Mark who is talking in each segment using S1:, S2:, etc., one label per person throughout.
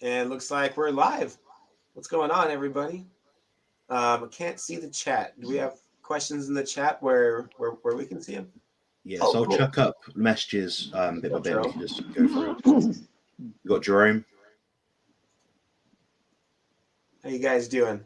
S1: And looks like we're live. What's going on, everybody? I can't see the chat. Do we have questions in the chat where we can see them?
S2: Yeah,
S1: Oh,
S2: so I'll
S1: cool.
S2: chuck up messages bit by
S1: Up,
S2: bit. We
S1: Jerome.
S2: can just go through it. You got Jerome.
S1: How you guys doing?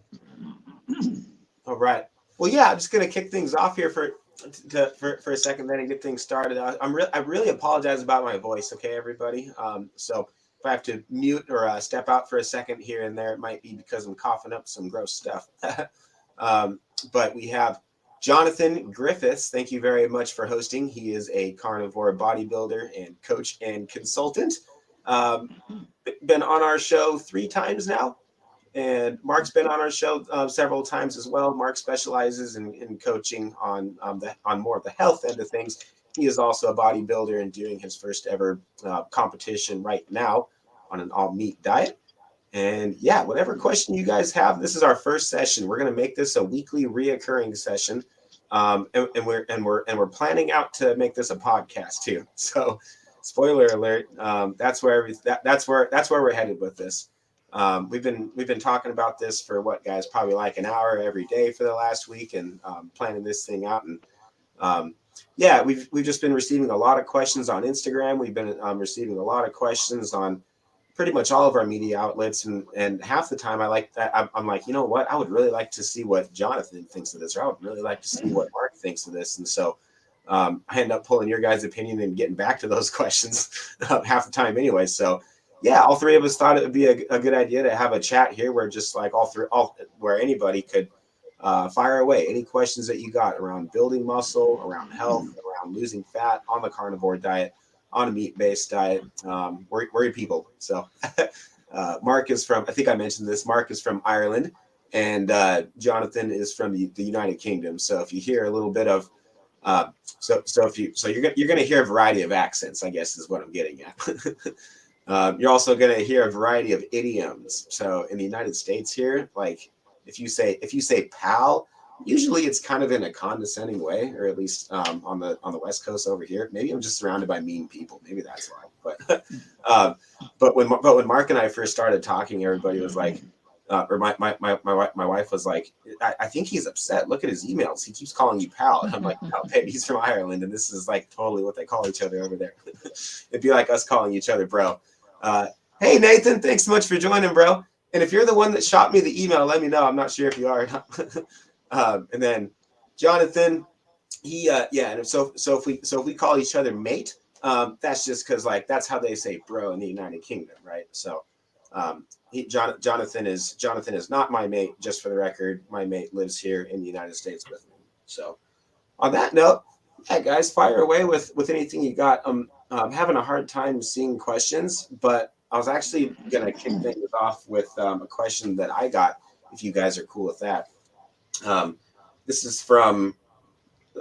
S1: All right. Well, yeah, I'm just gonna kick things off here for a second, then and get things started. I really apologize about my voice. Okay, everybody. So if I have to mute or step out for a second here and there, it might be because I'm coughing up some gross stuff. But we have Jonathan Griffiths. Thank you very much for hosting. He is a carnivore bodybuilder and coach and consultant. Been on our show 3 times now. And Mark's been on our show several times as well. Mark specializes in coaching on more of the health end of things. He is also a bodybuilder and doing his first ever competition right now on an all meat diet. And yeah, whatever question you guys have, this is our first session. We're going to make this a weekly reoccurring session, and we're planning out to make this a podcast too. So, spoiler alert, that's where we're headed with this. We've been talking about this for what, guys, probably like an hour every day for the last week, and planning this thing out. And yeah, we've just been receiving a lot of questions on Instagram. We've been receiving a lot of questions on pretty much all of our media outlets, and half the time I'm like, you know what, I would really like to see what Jonathan thinks of this, or I would really like to see what Mark thinks of this. And so I end up pulling your guys' opinion and getting back to those questions half the time anyway. So yeah, all 3 of us thought it would be a good idea to have a chat here where just like where anybody could fire away any questions that you got around building muscle, around health, around losing fat on the carnivore diet, on a meat-based diet. We're your people. So Mark is from, I think I mentioned this, Mark is from Ireland, and Jonathan is from the United Kingdom. So if you hear a little bit of you're gonna hear a variety of accents, I guess is what I'm getting at. You're also gonna hear a variety of idioms. So in the United States here, like if you say pal, usually it's kind of in a condescending way, or at least on the West Coast over here. Maybe I'm just surrounded by mean people. Maybe that's why. But when Mark and I first started talking, everybody was like, or my wife was like, I think he's upset. Look at his emails. He keeps calling you pal. And I'm like, no, babe, he's from Ireland, and this is like totally what they call each other over there. It'd be like us calling each other bro. Hey Nathan, thanks so much for joining, bro. And if you're the one that shot me the email, let me know. I'm not sure if you are or not. And then Jonathan, he yeah. And so if we call each other mate, that's just because like that's how they say bro in the United Kingdom, right? So Jonathan is not my mate. Just for the record, my mate lives here in the United States with me. So on that note, yeah, guys, fire away with anything you got. I'm having a hard time seeing questions, but I was actually gonna kick things off with a question that I got. If you guys are cool with that. This is from,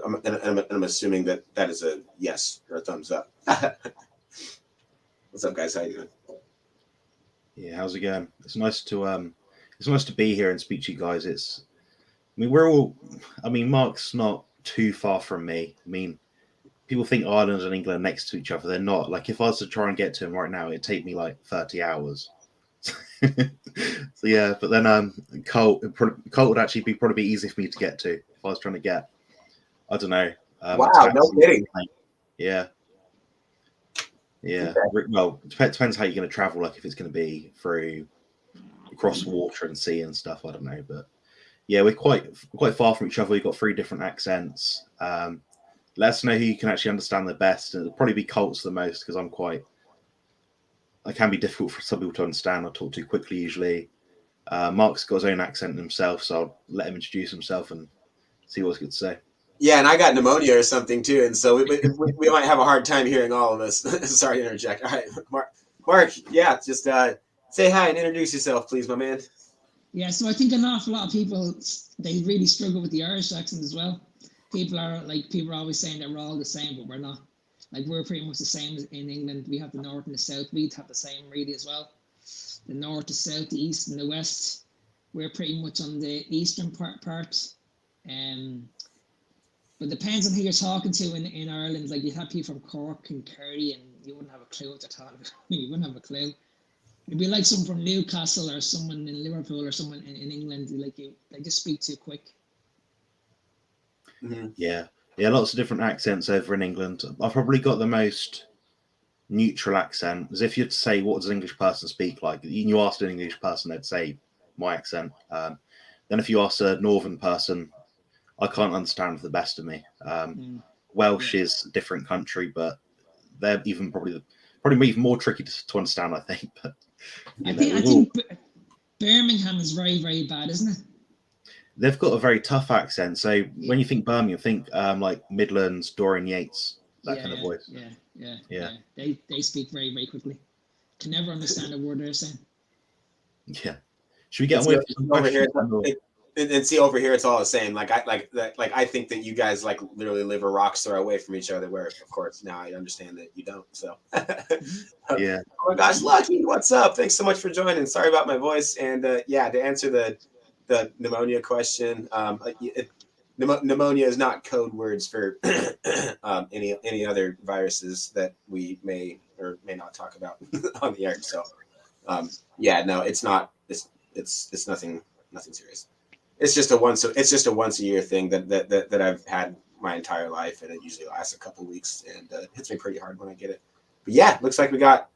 S1: I'm assuming that is a yes or a thumbs up. What's up, guys? How you doing?
S2: Yeah, how's it going? It's nice to be here and speak to you guys. Mark's not too far from me. I mean, people think Ireland and England are next to each other. They're not. Like, if I was to try and get to him right now, it'd take me like 30 hours. So yeah, but then Colt would actually probably be easy for me to get to if I was trying to get, I don't know.
S1: Wow, no kidding.
S2: Yeah. Okay. Well, it depends how you're going to travel. Like if it's going to be through across water and sea and stuff, I don't know. But yeah, we're quite far from each other. We've got 3 different accents. Let us know who you can actually understand the best. And it'll probably be Colt's the most because I can be difficult for some people to understand. I talk too quickly usually. Mark's got his own accent himself, so I'll let him introduce himself and see what's good to say.
S1: Yeah, and I got pneumonia or something too, and so we might have a hard time hearing all of us. Sorry to interject. All right, Mark, yeah, just say hi and introduce yourself, please, my man.
S3: Yeah, so I think an awful lot of people, they really struggle with the Irish accent as well. People are always saying that we're all the same, but we're not. Like, we're pretty much the same in England. We have the north and the south. We'd have the same really as well. The north, the south, the east, and the west. We're pretty much on the eastern part. But it depends on who you're talking to in Ireland. Like you have people from Cork and Kerry, and you wouldn't have a clue what they're talking about. You wouldn't have a clue. It'd be like someone from Newcastle or someone in Liverpool or someone in England. They just speak too quick.
S1: Mm-hmm.
S2: Yeah, lots of different accents over in England. I've probably got the most neutral accent. As if you'd say, what does an English person speak like? You asked an English person, they'd say my accent. Then if you ask a Northern person, I can't understand for the best of me. Welsh is a different country, but they're even probably even more tricky to understand, I think. But
S3: I think Birmingham is very, very bad, isn't it?
S2: They've got a very tough accent. So when you think Birmingham, think like Midlands, Dorian Yates, that kind of voice.
S3: Yeah. They speak very, very quickly. Can never understand a word they're saying.
S2: Yeah. Should we get on with some
S1: over here?
S2: questions?
S1: And see, over here it's all the same. I think that you guys like literally live a rock's throw away from each other. Where of course now I understand that you don't. So
S2: yeah.
S1: Oh my gosh, Lucky, what's up? Thanks so much for joining. Sorry about my voice. And yeah, to answer the pneumonia question, pneumonia is not code words for any other viruses that we may or may not talk about on the air. So yeah, no, it's not. It's nothing serious. It's just a once a year thing that I've had my entire life, and it usually lasts a couple weeks, and it hits me pretty hard when I get it. But yeah, looks like we got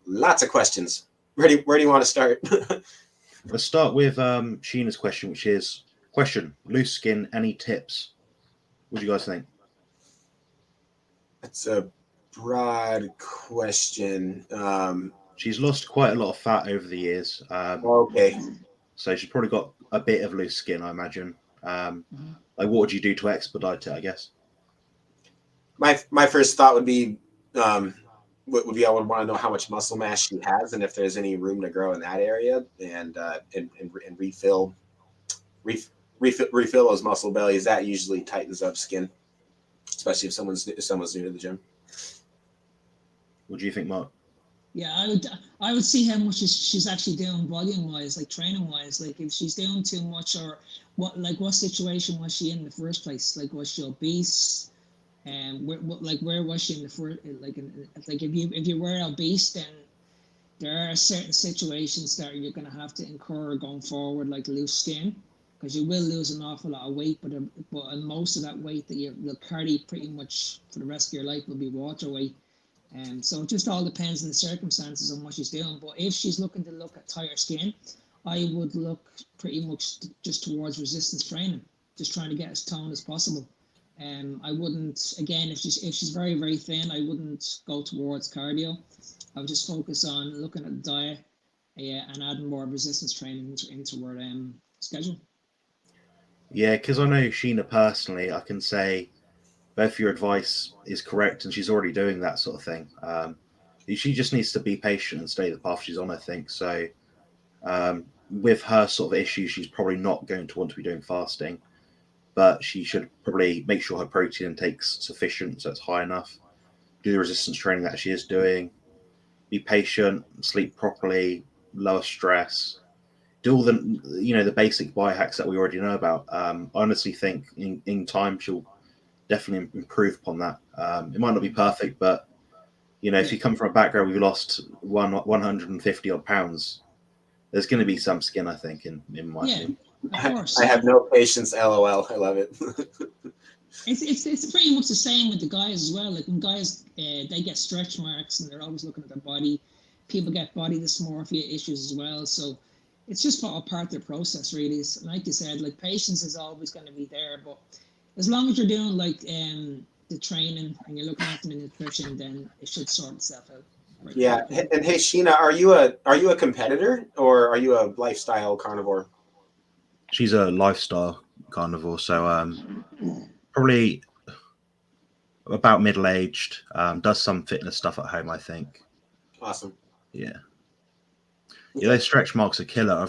S1: lots of questions. Where do you want to start?
S2: Let's start with Sheena's question, which is loose skin, any tips? What do you guys think?
S1: That's a broad question.
S2: She's lost quite a lot of fat over the years.
S1: Okay.
S2: So she's probably got a bit of loose skin, I imagine. Like, what would you do to expedite it, I guess?
S1: My first thought would be I would want to know how much muscle mass she has and if there's any room to grow in that area, and refill those muscle bellies. That usually tightens up skin, especially if someone's new to the gym.
S2: What do you think, Mark?
S3: Yeah, I would see how much she's actually doing volume wise, like training wise. Like if she's doing too much, or what situation was she in the first place? Like was she obese? And where was she in the first? Like if you were obese, then there are certain situations that you're going to have to incur going forward, like loose skin, because you will lose an awful lot of weight, but most of that weight that you'll carry pretty much for the rest of your life will be water weight. So it just all depends on the circumstances on what she's doing. But if she's looking at tighter skin, I would look pretty much just towards resistance training, just trying to get as toned as possible. I wouldn't, again, if she's very, very thin, I wouldn't go towards cardio. I would just focus on looking at the diet and adding more resistance training into her schedule.
S2: Yeah, because I know Sheena personally, I can say both your advice is correct, and she's already doing that sort of thing. She just needs to be patient and stay the path she's on, I think. So with her sort of issues, she's probably not going to want to be doing fasting, but she should probably make sure her protein intake's sufficient, so it's high enough. Do the resistance training that she is doing. Be patient, sleep properly, lower stress. Do all the basic biohacks that we already know about. I honestly think in time she'll definitely improve upon that. It might not be perfect, but if you come from a background where you lost 150 odd pounds, there's going to be some skin, I think, in my opinion.
S3: Of course.
S1: I have no patience. LOL. I love it.
S3: It's pretty much the same with the guys as well. Like when guys they get stretch marks and they're always looking at their body. People get body dysmorphia issues as well. So it's just a part of the process, really. It's, like you said, like patience is always going to be there, but as long as you're doing like the training and you're looking after the nutrition, then it should sort itself out.
S1: Right? Yeah. And hey, Sheena, are you a competitor or are you a lifestyle carnivore?
S2: She's a lifestyle carnivore, so probably about middle-aged. Does some fitness stuff at home, I think.
S1: Awesome.
S2: Yeah. Yeah, those stretch marks are killer.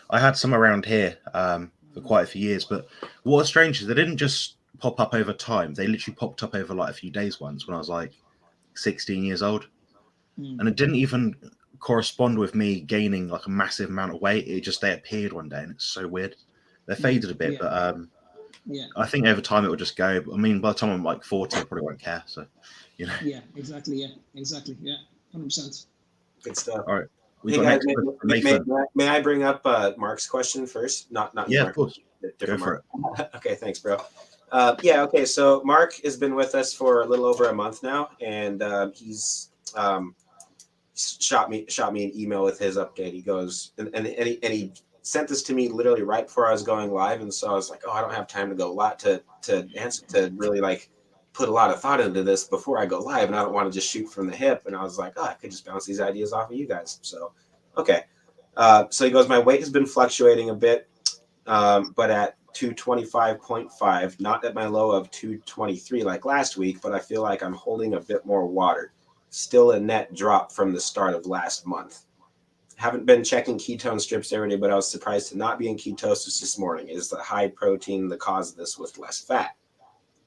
S2: I had some around here for quite a few years, but what's strange is they didn't just pop up over time. They literally popped up over like a few days once when I was like 16 years old. And it didn't even correspond with me gaining like a massive amount of weight. It just, they appeared one day and it's so weird. They faded a bit, but
S3: Yeah.
S2: I think over time it will just go. I mean, by the time I'm like 40, I probably won't care. So, you know.
S3: Yeah, exactly. Yeah, exactly. Yeah, 100%.
S1: Good stuff.
S2: All right. We
S1: Hey
S2: got
S1: guys,
S2: next question, Nathan.
S1: may I bring up Mark's question first? Not you,
S2: Yeah,
S1: Mark.
S2: of course.
S1: Different
S2: Go for
S1: Mark. Okay, thanks, bro. Yeah, okay. So Mark has been with us for a little over a month now, and he's shot me an email with his update. He goes and he sent this to me literally right before I was going live, and so I was like, oh, I don't have time to go to answer to really like put a lot of thought into this before I go live, and I don't want to just shoot from the hip. And I was like, oh, I could just bounce these ideas off of you guys. So, okay. So he goes, my weight has been fluctuating a bit, but at 225.5, not at my low of 223 like last week, but I feel like I'm holding a bit more water. Still a net drop from the start of last month. Haven't been checking ketone strips every day, but I was surprised to not be in ketosis this morning. Is the high protein the cause of this with less fat?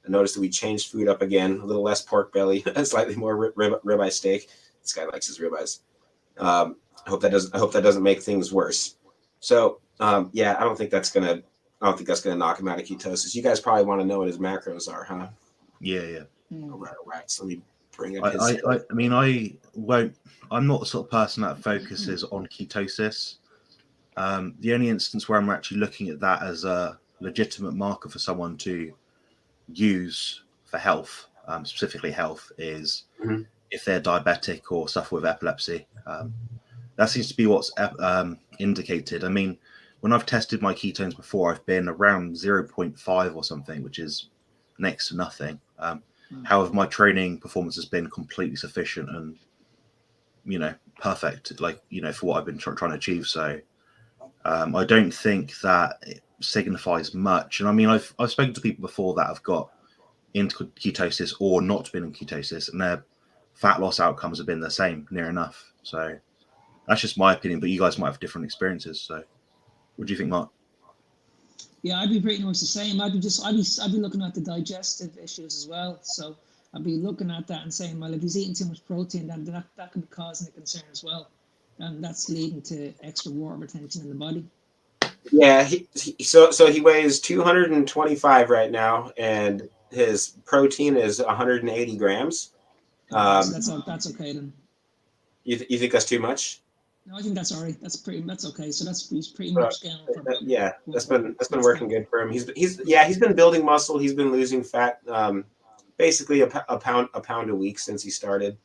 S1: I noticed that we changed food up again, a little less pork belly, slightly more ribeye steak. This guy likes his ribeyes. I hope that doesn't make things worse. So yeah, I don't think that's gonna knock him out of ketosis. You guys probably want to know what his macros are, huh?
S2: Yeah.
S1: All right. So let me bring up
S2: I mean, I won't. I'm not the sort of person that focuses on ketosis. The only instance where I'm actually looking at that as a legitimate marker for someone to use for health, specifically health, is if they're diabetic or suffer with epilepsy. That seems to be what's indicated. I mean, when I've tested my ketones before, I've been around 0.5 or something, which is next to nothing. However, my training performance has been completely sufficient and, perfect, like, for what I've been trying to achieve. So I don't think that it signifies much. And I mean, I've spoken to people before that have got into ketosis or not been in ketosis, and their fat loss outcomes have been the same, near enough. So that's just my opinion, but you guys might have different experiences. So what do you think, Mark?
S3: Yeah, I'd be pretty much the same. I'd be looking at the digestive issues as well. So I'd be looking at that and saying, well, if he's eating too much protein, then that could be causing a concern as well. And that's leading to extra water retention in the body.
S1: Yeah, so he weighs 225 right now, and his protein is 180 grams.
S3: So that's okay then.
S1: You think that's too much?
S3: No, I think that's all right. That's okay. So he's pretty much down for about,
S1: yeah. That's been working good for him. He's been building muscle. He's been losing fat. Basically a pound a week since he started.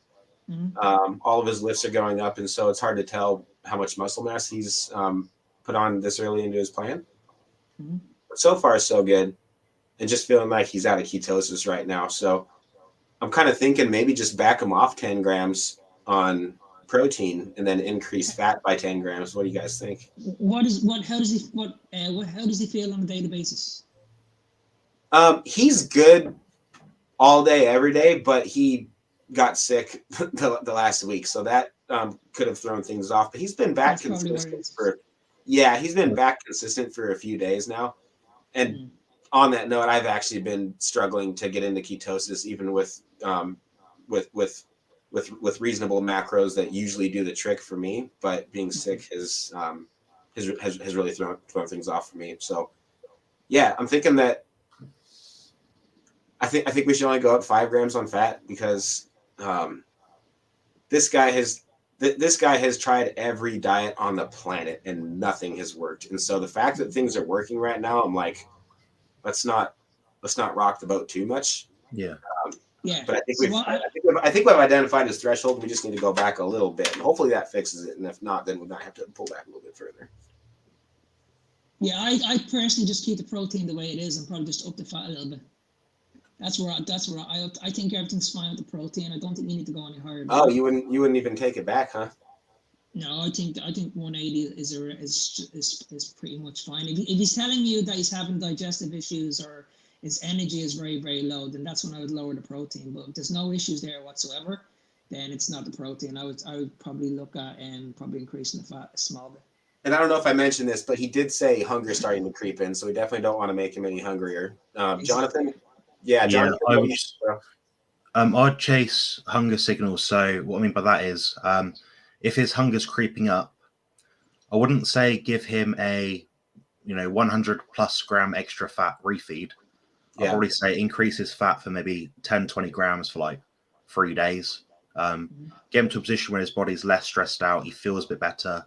S1: All of his lifts are going up, and so it's hard to tell how much muscle mass he's put on this early into his plan. But so far, so good, and just feeling like he's out of ketosis right now. So I'm kind of thinking maybe just back him off 10 grams on protein and then increase fat by 10 grams. What do you guys think?
S3: How does he feel on a daily basis?
S1: He's good all day, every day, but he got sick the last week, so that could have thrown things off. But he's been back consistent back consistent for a few days now. And on that note, I've actually been struggling to get into ketosis, even with reasonable macros that usually do the trick for me. But being sick has really thrown things off for me. So yeah, I'm thinking that I think we should only go up 5 grams on fat because this guy has tried every diet on the planet and nothing has worked. And so the fact that things are working right now, I'm like, let's not rock the boat too much.
S3: Yeah.
S1: But I think we've identified his threshold. We just need to go back a little bit, and hopefully that fixes it. And if not, then we might have to pull back a little bit further.
S3: Yeah, I personally just keep the protein the way it is and probably just up the fat a little bit. That's where I think everything's fine with the protein. I don't think you need to go any higher.
S1: Oh, you wouldn't even take it back, huh?
S3: No, I think 180 is pretty much fine. If he's telling you that he's having digestive issues or his energy is very, very low, then that's when I would lower the protein. But if there's no issues there whatsoever, then it's not the protein. I would probably look at probably increasing the fat a small bit.
S1: And I don't know if I mentioned this, but he did say hunger starting to creep in, so we definitely don't want to make him any hungrier. Jonathan? Yeah, Jonathan.
S2: I'd chase hunger signals. So what I mean by that is if his hunger's creeping up, I wouldn't say give him a 100 plus gram extra fat refeed. I'll probably say increase his fat for maybe 10, 20 grams for like 3 days. Get him to a position where his body's less stressed out. He feels a bit better.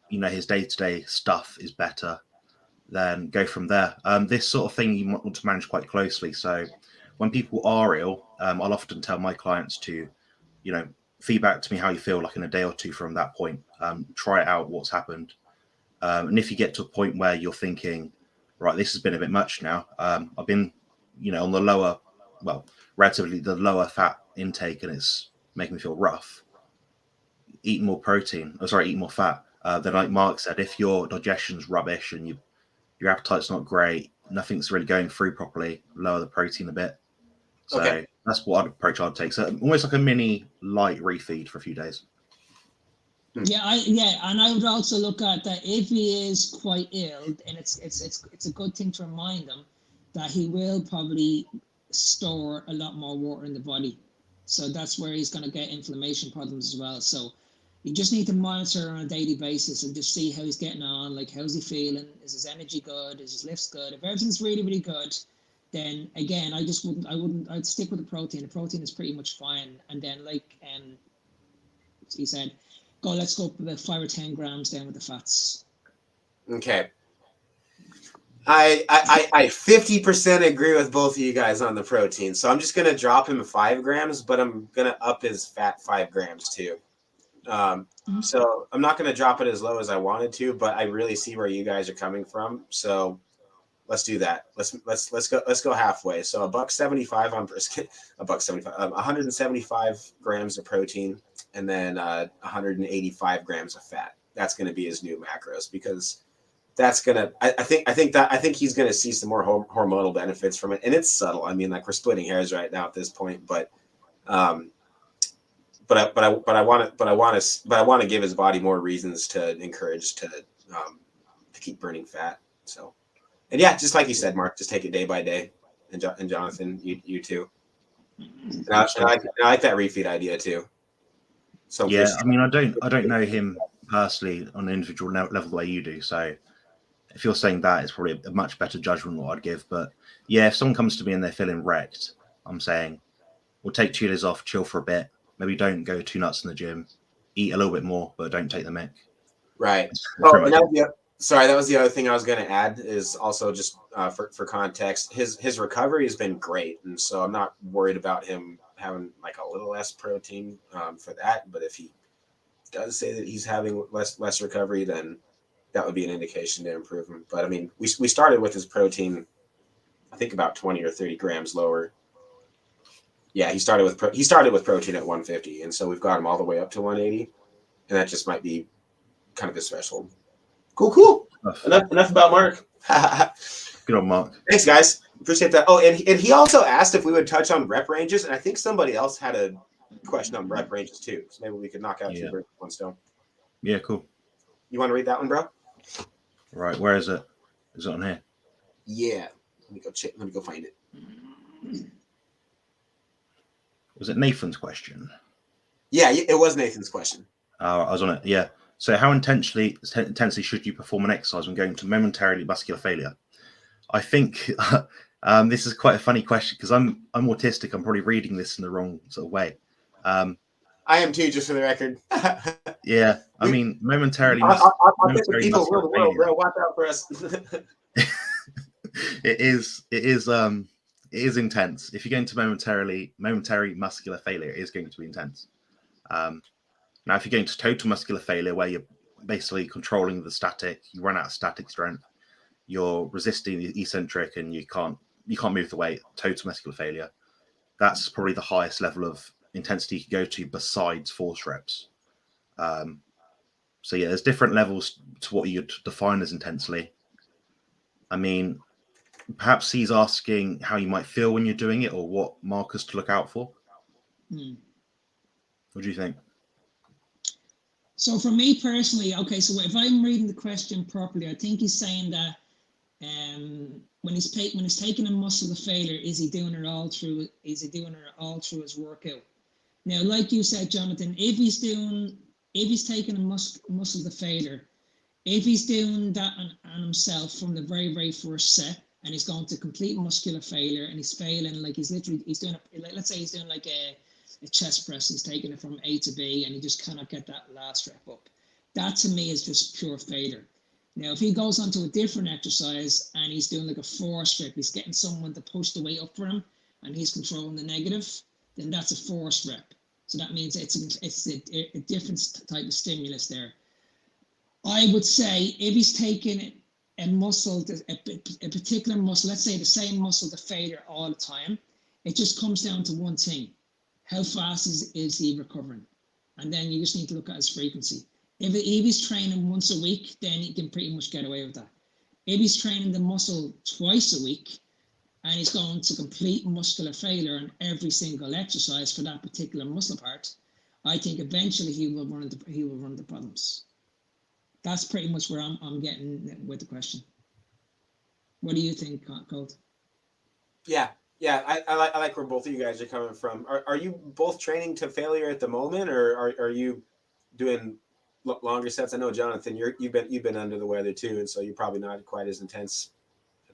S2: His day-to-day stuff is better. Then go from there. This sort of thing you want to manage quite closely. So when people are ill, I'll often tell my clients to, feedback to me how you feel like in a day or two from that point. Try it out, what's happened. And if you get to a point where you're thinking, right, this has been a bit much now. I've been, on the lower, relatively the lower fat intake, and it's making me feel rough. Eat more fat. Then like Mark said, if your digestion's rubbish and your appetite's not great, nothing's really going through properly, lower the protein a bit. So that's what I'd take. So almost like a mini light refeed for a few days.
S3: Yeah, and I would also look at that if he is quite ill, and it's a good thing to remind him that he will probably store a lot more water in the body. So that's where he's going to get inflammation problems as well. So you just need to monitor on a daily basis and just see how he's getting on. Like, how's he feeling? Is his energy good? Is his lifts good? If everything's really, really good, then again, I'd stick with the protein. The protein is pretty much fine. And then, like he said, let's go up about 5 or 10 grams down with the fats.
S1: Okay. I 50% agree with both of you guys on the protein. So I'm just going to drop him 5 grams, but I'm going to up his fat 5 grams too. So I'm not going to drop it as low as I wanted to, but I really see where you guys are coming from. So let's do that. Let's go halfway. So $1.75 on brisket, $1.75, 175 grams of protein, and then 185 grams of fat. That's going to be his new macros, because that's gonna. I think he's going to see some more hormonal benefits from it, and it's subtle. I mean, like, we're splitting hairs right now at this point, but I want to give his body more reasons to encourage to keep burning fat. So. And yeah, just like you said, Mark, just take it day by day. And Jonathan, you too. And I like that refeed idea too. So
S2: yeah, I mean, I don't know him personally on an individual level the way you do. So if you're saying that, it's probably a much better judgment what I'd give. But yeah, if someone comes to me and they're feeling wrecked, I'm saying, we'll take 2 days off, chill for a bit. Maybe don't go too nuts in the gym. Eat a little bit more, but don't take the mick.
S1: Right. Sorry, that was the other thing I was going to add, is also just for context, his recovery has been great, and so I'm not worried about him having like a little less protein for that. But if he does say that he's having less recovery, then that would be an indication to improve him. But I mean, we started with his protein, I think about 20 or 30 grams lower. Yeah, he started with protein at 150, and so we've got him all the way up to 180, and that just might be kind of his threshold. Cool. Enough about Mark.
S2: Good on Mark.
S1: Thanks, guys. Appreciate that. Oh, and he also asked if we would touch on rep ranges, and I think somebody else had a question on rep ranges too. So maybe we could knock out 2 birds with 1 stone.
S2: Yeah, cool.
S1: You want to read that one, bro?
S2: Right. Where is it? Is it on here?
S1: Yeah. Let me go check. Let me go find it.
S2: Was it Nathan's question?
S1: Yeah, it was Nathan's question.
S2: I was on it. Yeah. So how intensely should you perform an exercise when going to momentarily muscular failure? I think this is quite a funny question, because I'm autistic. I'm probably reading this in the wrong sort of way.
S1: I am too, just for the record.
S2: Yeah, I mean, momentarily.
S1: Autistic people rule the world, bro. Watch out for us.
S2: It is intense. If you're going to momentary muscular failure, it is going to be intense. Now, if you're going to total muscular failure, where you're basically controlling the static, you run out of static strength, you're resisting the eccentric, and you can't move the weight, total muscular failure, that's probably the highest level of intensity you can go to besides force reps. So yeah, there's different levels to what you'd define as intensely. I mean, perhaps he's asking how you might feel when you're doing it, or what markers to look out for. What do you think?
S3: So for me personally, okay, so if I'm reading the question properly, I think he's saying that when he's taking a muscle to failure, is he doing it all through his workout? Now, like you said, Jonathan, if he's taking a muscle to failure, if he's doing that on himself from the very, very first set, and he's going to complete muscular failure, and he's failing, like he's doing, let's say he's doing like a chest press, he's taking it from A to B, and he just cannot get that last rep up. That to me is just pure failure. Now, if he goes on to a different exercise and he's doing like a force rep, he's getting someone to push the weight up for him, and he's controlling the negative, then that's a force rep. So that means it's a different type of stimulus there. I would say if he's taking a muscle, a particular muscle, let's say the same muscle to failure all the time, it just comes down to one thing. How fast is he recovering? And then you just need to look at his frequency. If he's training once a week, then he can pretty much get away with that. If he's training the muscle twice a week, and he's going to complete muscular failure on every single exercise for that particular muscle part, I think eventually he will run into problems. That's pretty much where I'm getting with the question. What do you think, Colt?
S1: Yeah, I like where both of you guys are coming from. Are you both training to failure at the moment, or are you doing longer sets? I know, Jonathan, you've been under the weather too, and so you're probably not quite as intense.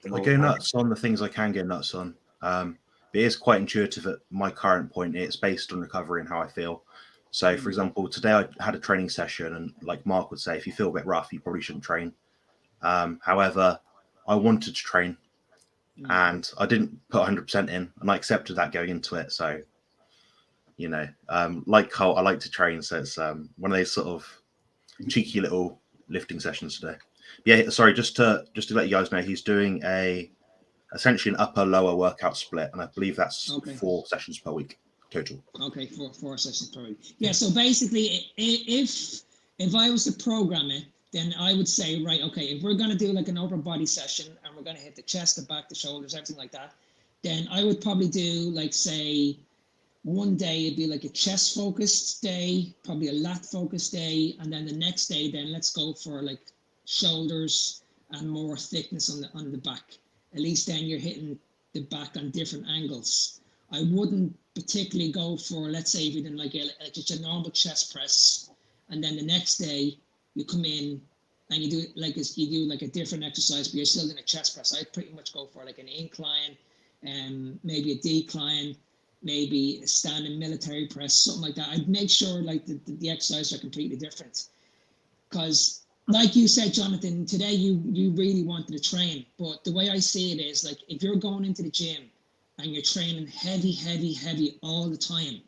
S2: I go nuts on the things I can go nuts on. But it is quite intuitive at my current point. It's based on recovery and how I feel. So, for example, today I had a training session, and like Mark would say, if you feel a bit rough, you probably shouldn't train. However, I wanted to train, and I didn't put 100% in, and I accepted that going into it. So, you know, like Colt, I like to train. So it's one of those sort of cheeky little lifting sessions today. Yeah, sorry, just to let you guys know, he's doing essentially an upper lower workout split, and I believe that's 4 sessions per week total.
S3: Okay, four sessions per week. Yeah, so basically, if I was to program it, then I would say, right, okay, if we're going to do like an upper body session and we're going to hit the chest, the back, the shoulders, everything like that, then I would probably do like, say, one day it'd be like a chest focused day, probably a lat focused day, and then the next day, then let's go for like shoulders and more thickness on the back. At least then you're hitting the back on different angles. I wouldn't particularly go for, let's say, if you're doing like just a normal chest press, and then the next day you come in and you do like a different exercise, but you're still doing a chest press. I'd pretty much go for like an incline, maybe a decline, maybe a standing military press, something like that. I'd make sure like the exercises are completely different. Because like you said, Jonathan, today you really wanted to train, but the way I see it is like if you're going into the gym and you're training heavy all the time,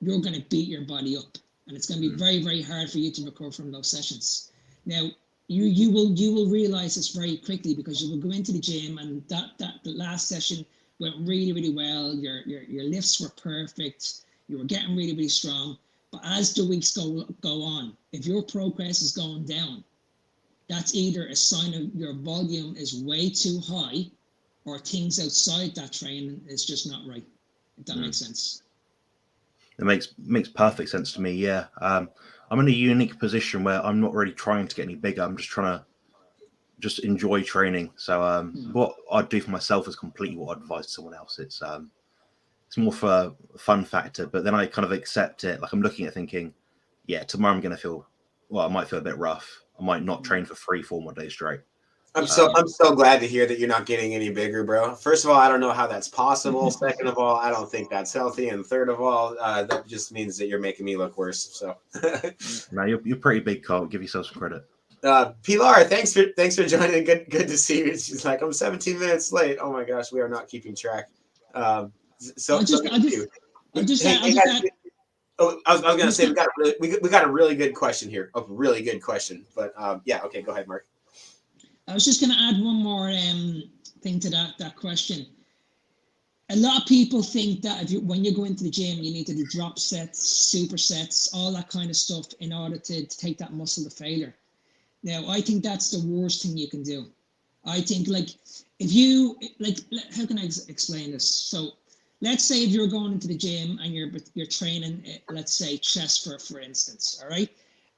S3: you're going to beat your body up, and it's going to be very, very hard for you to recover from those sessions. Now, you will realize this very quickly, because you will go into the gym and the last session went really, really well. Your lifts were perfect. You were getting really, really strong. But as the weeks go on, if your progress is going down, that's either a sign of your volume is way too high, or things outside that training is just not right. If that makes sense.
S2: It makes perfect sense to me. Yeah, I'm in a unique position where I'm not really trying to get any bigger. I'm just trying to enjoy training. So what I'd do for myself is completely what I'd advise to someone else. It's more for a fun factor, but then I kind of accept it. Like I'm looking at thinking, yeah, tomorrow I'm going to feel, I might feel a bit rough. I might not train for 3-4 more days straight.
S1: I'm so glad to hear that you're not getting any bigger, bro. First of all, I don't know how that's possible. Second of all, I don't think that's healthy. And third of all, that just means that you're making me look worse. So
S2: no, you're pretty big, Colt. Give yourself some credit.
S1: Pilar, thanks for joining. Good to see you. She's like, I'm 17 minutes late. Oh my gosh, we are not keeping track. I was going to say we got a really good question here. A really good question. But yeah, okay, go ahead, Mark.
S3: I was just going to add one more thing to that question. A lot of people think that when you go into the gym, you need to do drop sets, supersets, all that kind of stuff in order to take that muscle to failure. Now, I think that's the worst thing you can do. I think how can I explain this? So let's say if you're going into the gym and you're training, let's say chest for instance, all right?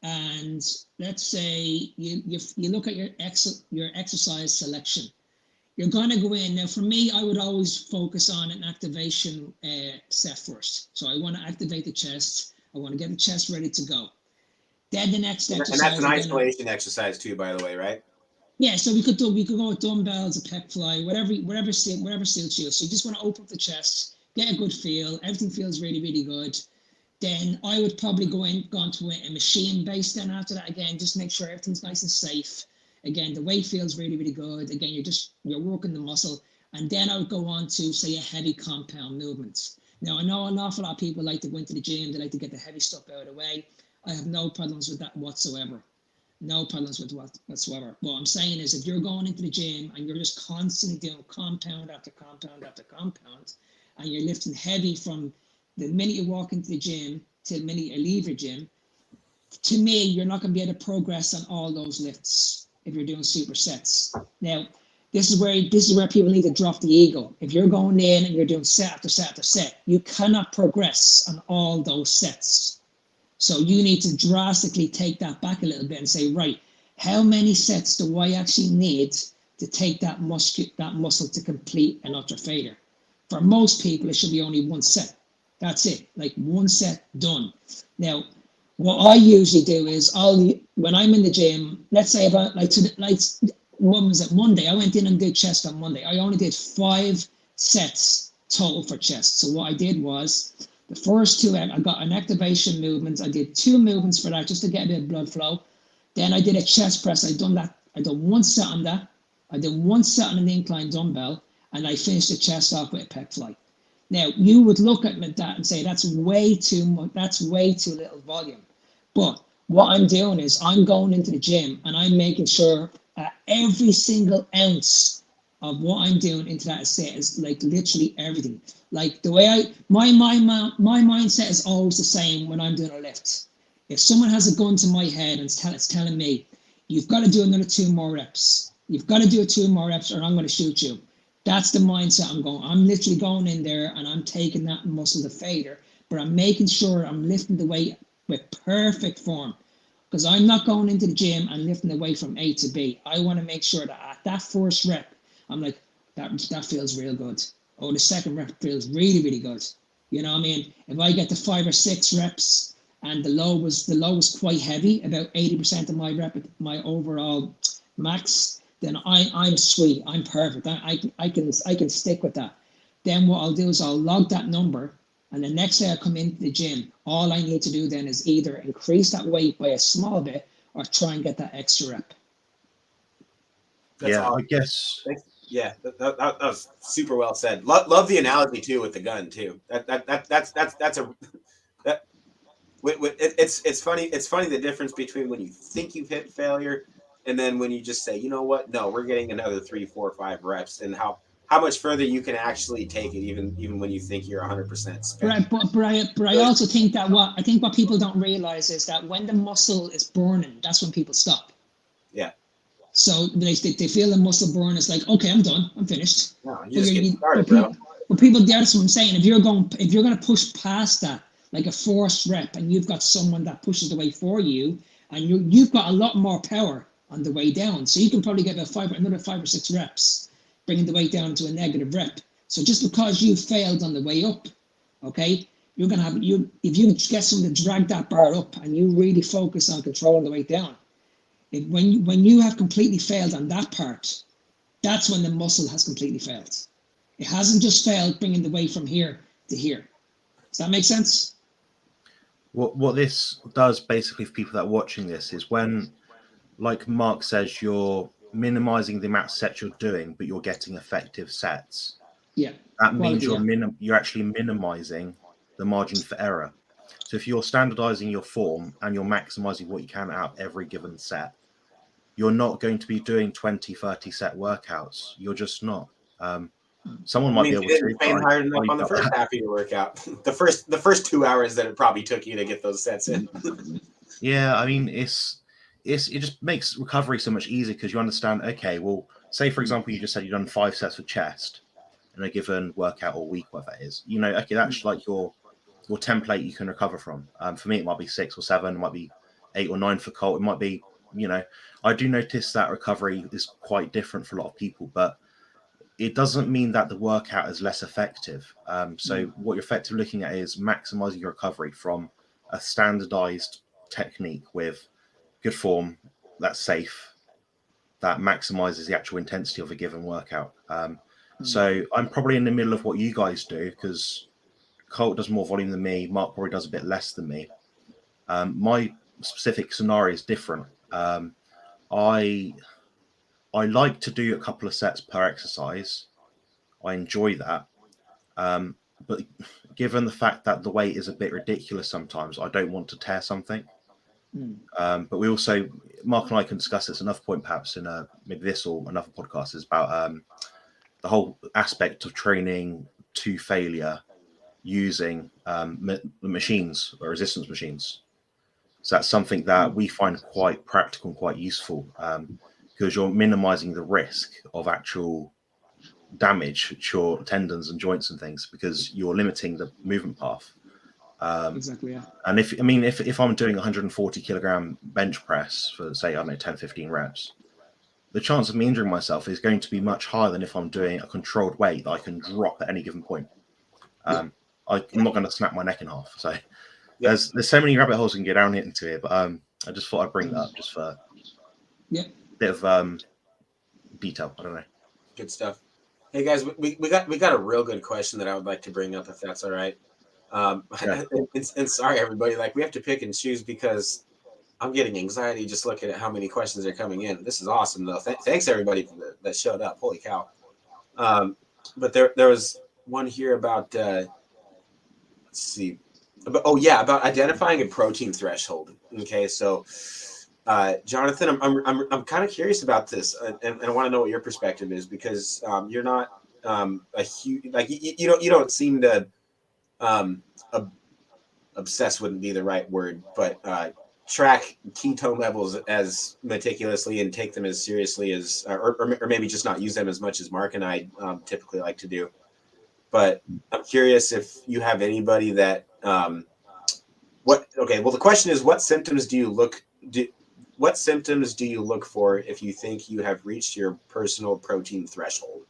S3: And let's say you look at your exercise selection. You're going to go in. Now, for me, I would always focus on an activation set first. So I want to activate the chest. I want to get the chest ready to go. Then the next exercise.
S1: And that's an isolation exercise too, by the way, right?
S3: Yeah, so we could go with dumbbells, a pec fly, whatever suits you. So you just want to open up the chest, get a good feel. Everything feels really, really good. Then I would probably go onto a machine base. Then after that, again, just make sure everything's nice and safe. Again, the weight feels really, really good. Again, you're working the muscle, and then I would go on to say a heavy compound movement. Now I know an awful lot of people like to go into the gym. They like to get the heavy stuff out of the way. I have no problems with that whatsoever. No problems with whatsoever. What I'm saying is, if you're going into the gym and you're just constantly doing compound after compound after compound, and you're lifting heavy from the minute you walk into the gym to the minute you leave your gym, to me, you're not going to be able to progress on all those lifts if you're doing supersets. Now, this is where people need to drop the ego. If you're going in and you're doing set after set after set, you cannot progress on all those sets. So you need to drastically take that back a little bit and say, right, how many sets do I actually need to take that muscle to complete an ultra failure? For most people, it should be only one set. That's it, like one set done. Now, what I usually do is when I'm in the gym, let's say about when was it, Monday? I went in and did chest on Monday. I only did 5 sets total for chest. So what I did was, the first 2, I got an activation movement. I did 2 movements for that just to get a bit of blood flow. Then I did a chest press. I done that. I did 1 set on that. I did 1 set on an incline dumbbell, and I finished the chest off with a pec fly. Now you would look at that and say that's way too much. That's way too little volume. But what I'm doing is I'm going into the gym and I'm making sure every single ounce of what I'm doing into that set is like literally everything. Like the way my mindset is always the same when I'm doing a lift. If someone has a gun to my head and it's telling me, you've got to do another 2 more reps. You've got to do 2 more reps or I'm going to shoot you. That's the mindset I'm going. I'm literally going in there and I'm taking that muscle to failure, but I'm making sure I'm lifting the weight with perfect form, because I'm not going into the gym and lifting the weight from A to B. I want to make sure that at that first rep, I'm like, that feels real good. Oh, the second rep feels really, really good. You know what I mean? If I get to 5 or 6 reps and the low was quite heavy, about 80% of my overall max, then I'm sweet. I'm perfect. I can stick with that. Then what I'll do is I'll log that number, and the next day I come into the gym. All I need to do then is either increase that weight by a small bit or try and get that extra rep.
S1: That's
S2: yeah,
S1: awesome.
S2: I guess.
S1: Yeah, that was super well said. Love the analogy too with the gun too. It's funny. It's funny the difference between when you think you've hit failure and then when you just say, you know what, no, we're getting another 3, 4, 5 reps, and how much further you can actually take it, even when you think you're 100% spent.
S3: But I also think that what people don't realize is that when the muscle is burning, that's when people stop.
S1: Yeah.
S3: So they feel the muscle burn. It's like, okay, I'm done. I'm finished.
S1: No, you just get started, bro.
S3: But people, that's what I'm saying. If you're going to push past that, like a forced rep, and you've got someone that pushes the way for you, and you've got a lot more power on the way down, so you can probably get another 5 or 6 reps, bringing the weight down to a negative rep. So just because you failed on the way up, okay, you're gonna have if you get someone to drag that bar up, and you really focus on controlling the weight down. When you have completely failed on that part, that's when the muscle has completely failed. It hasn't just failed bringing the weight from here to here. Does that make sense?
S2: What this does basically for people that are watching this is when, like Mark says, you're minimizing the amount of sets you're doing, but you're getting effective sets.
S3: Yeah.
S2: That means you're actually minimizing the margin for error. So if you're standardizing your form and you're maximizing what you can out of every given set, you're not going to be doing 20, 30 set workouts. You're just not. Someone might be able to
S1: train hard enough on the first half of your workout. the first 2 hours that it probably took you to get those sets in.
S2: Yeah, I mean, it just makes recovery so much easier because you understand. Okay, well, say for example, you just said you've done 5 sets of chest in a given workout or week, whatever that is. You know, okay, that's like your template you can recover from. For me, it might be 6 or 7, it might be 8 or 9 for Colt. It might be, you know, I do notice that recovery is quite different for a lot of people, but it doesn't mean that the workout is less effective. So what you're effectively looking at is maximizing your recovery from a standardized technique with good form that's safe that maximizes the actual intensity of a given workout. So I'm probably in the middle of what you guys do, because Colt does more volume than me. Mark probably does a bit less than me. My specific scenario is different. I like to do a couple of sets per exercise. I enjoy that. But given the fact that the weight is a bit ridiculous sometimes, I don't want to tear something. But we also, Mark and I can discuss this another point, perhaps in maybe this or another podcast, is about the whole aspect of training to failure using machines or resistance machines. So that's something that we find quite practical and quite useful, because you're minimizing the risk of actual damage to your tendons and joints and things, because you're limiting the movement path.
S3: Exactly, yeah.
S2: And if I'm doing 140 kilogram bench press for, say, I don't know, 10, 15 reps, the chance of me injuring myself is going to be much higher than if I'm doing a controlled weight that I can drop at any given point. I'm not going to snap my neck in half. So there's so many rabbit holes we can get down into here, but I just thought I'd bring that up just for a bit of detail. I don't know.
S1: Good stuff. Hey guys, we got a real good question that I would like to bring up, if that's all right. And sorry everybody, like we have to pick and choose because I'm getting anxiety just looking at how many questions are coming in. This is awesome though. Thanks everybody that showed up. Holy cow. But there was one here about let's see. About identifying a protein threshold. Okay, so Jonathan, I'm kind of curious about this, and I want to know what your perspective is, because you're not a huge, like you don't seem to obsess wouldn't be the right word, but track ketone levels as meticulously and take them as seriously as, or maybe just not use them as much as Mark and I typically like to do. But I'm curious if you have anybody that the question is, what symptoms do you look for if you think you have reached your personal protein threshold?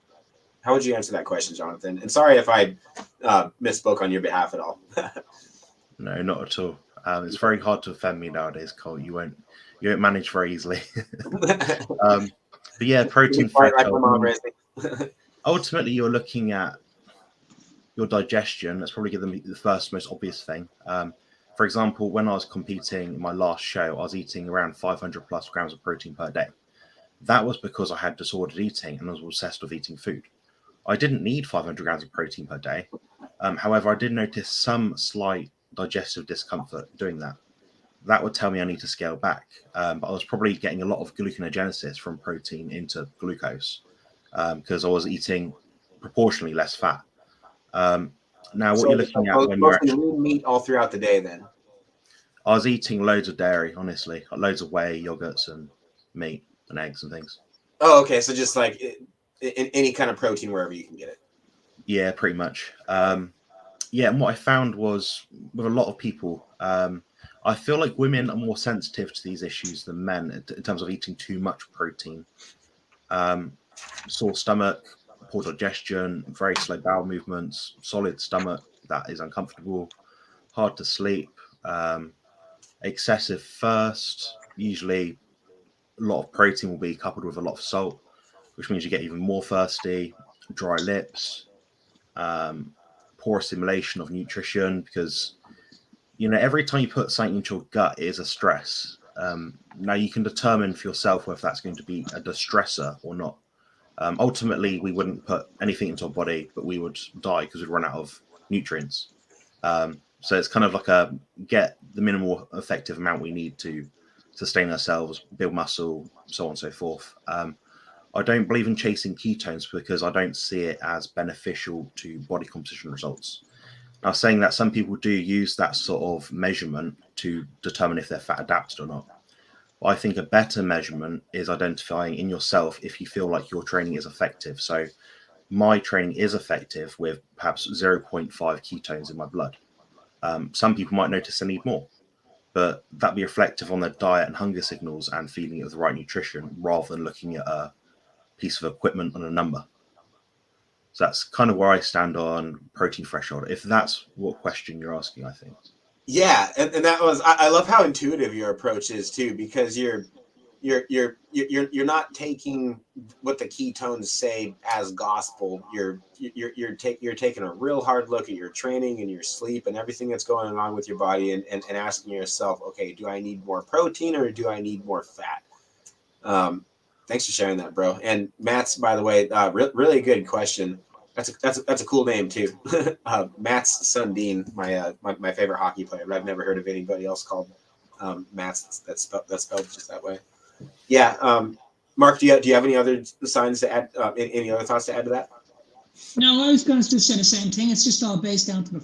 S1: How would you answer that question, Jonathan? And sorry if I misspoke on your behalf at all.
S2: No, not at all. It's very hard to offend me nowadays, Colt. You won't manage very easily. But yeah, protein threshold. Ultimately, you're looking at your digestion. That's probably the first most obvious thing. For example, when I was competing in my last show, I was eating around 500 plus grams of protein per day. That was because I had disordered eating and was obsessed with eating food. I didn't need 500 grams of protein per day. However, I did notice some slight digestive discomfort doing that. That would tell me I need to scale back. But I was probably getting a lot of gluconeogenesis from protein into glucose because I was eating proportionally less fat. Now, what you're looking at when you're actually
S1: lean meat all throughout the day, then
S2: I was eating loads of dairy, honestly, loads of whey, yogurts, and meat and eggs and things.
S1: Oh, okay. So just like in any kind of protein wherever you can get it.
S2: Yeah, pretty much. And what I found was with a lot of people, I feel like women are more sensitive to these issues than men in terms of eating too much protein. Sore stomach, poor digestion, very slow bowel movements, solid stomach that is uncomfortable, hard to sleep, excessive thirst. Usually a lot of protein will be coupled with a lot of salt, which means you get even more thirsty, dry lips, poor assimilation of nutrition, because every time you put something into your gut, it is a stress. Now you can determine for yourself whether that's going to be a distressor or not. Ultimately, we wouldn't put anything into our body, but we would die because we'd run out of nutrients. So it's kind of like get the minimal effective amount we need to sustain ourselves, build muscle, so on and so forth. I don't believe in chasing ketones because I don't see it as beneficial to body composition results. Now, saying that, some people do use that sort of measurement to determine if they're fat adapted or not. I think a better measurement is identifying in yourself if you feel like your training is effective. So my training is effective with perhaps 0.5 ketones in my blood. Some people might notice they need more, but that'd be reflective on their diet and hunger signals and feeding it with the right nutrition rather than looking at a piece of equipment and a number. So that's kind of where I stand on protein threshold, if that's what question you're asking, I think.
S1: Yeah, and that was, I love how intuitive your approach is too, because you're you're not taking what the ketones say as gospel. You're taking a real hard look at your training and your sleep and everything that's going on with your body, and asking yourself, okay, do I need more protein or do I need more fat? Thanks for sharing that, bro. And Matt's, by the way, really good question. That's a cool name too. Matt's Sundin, my favorite hockey player, but I've never heard of anybody else called Matt's that's spelled just that way. Yeah. Mark, do you have any other signs to add? Any other thoughts to add to that?
S3: No, I was going to just say the same thing. It's just all based down to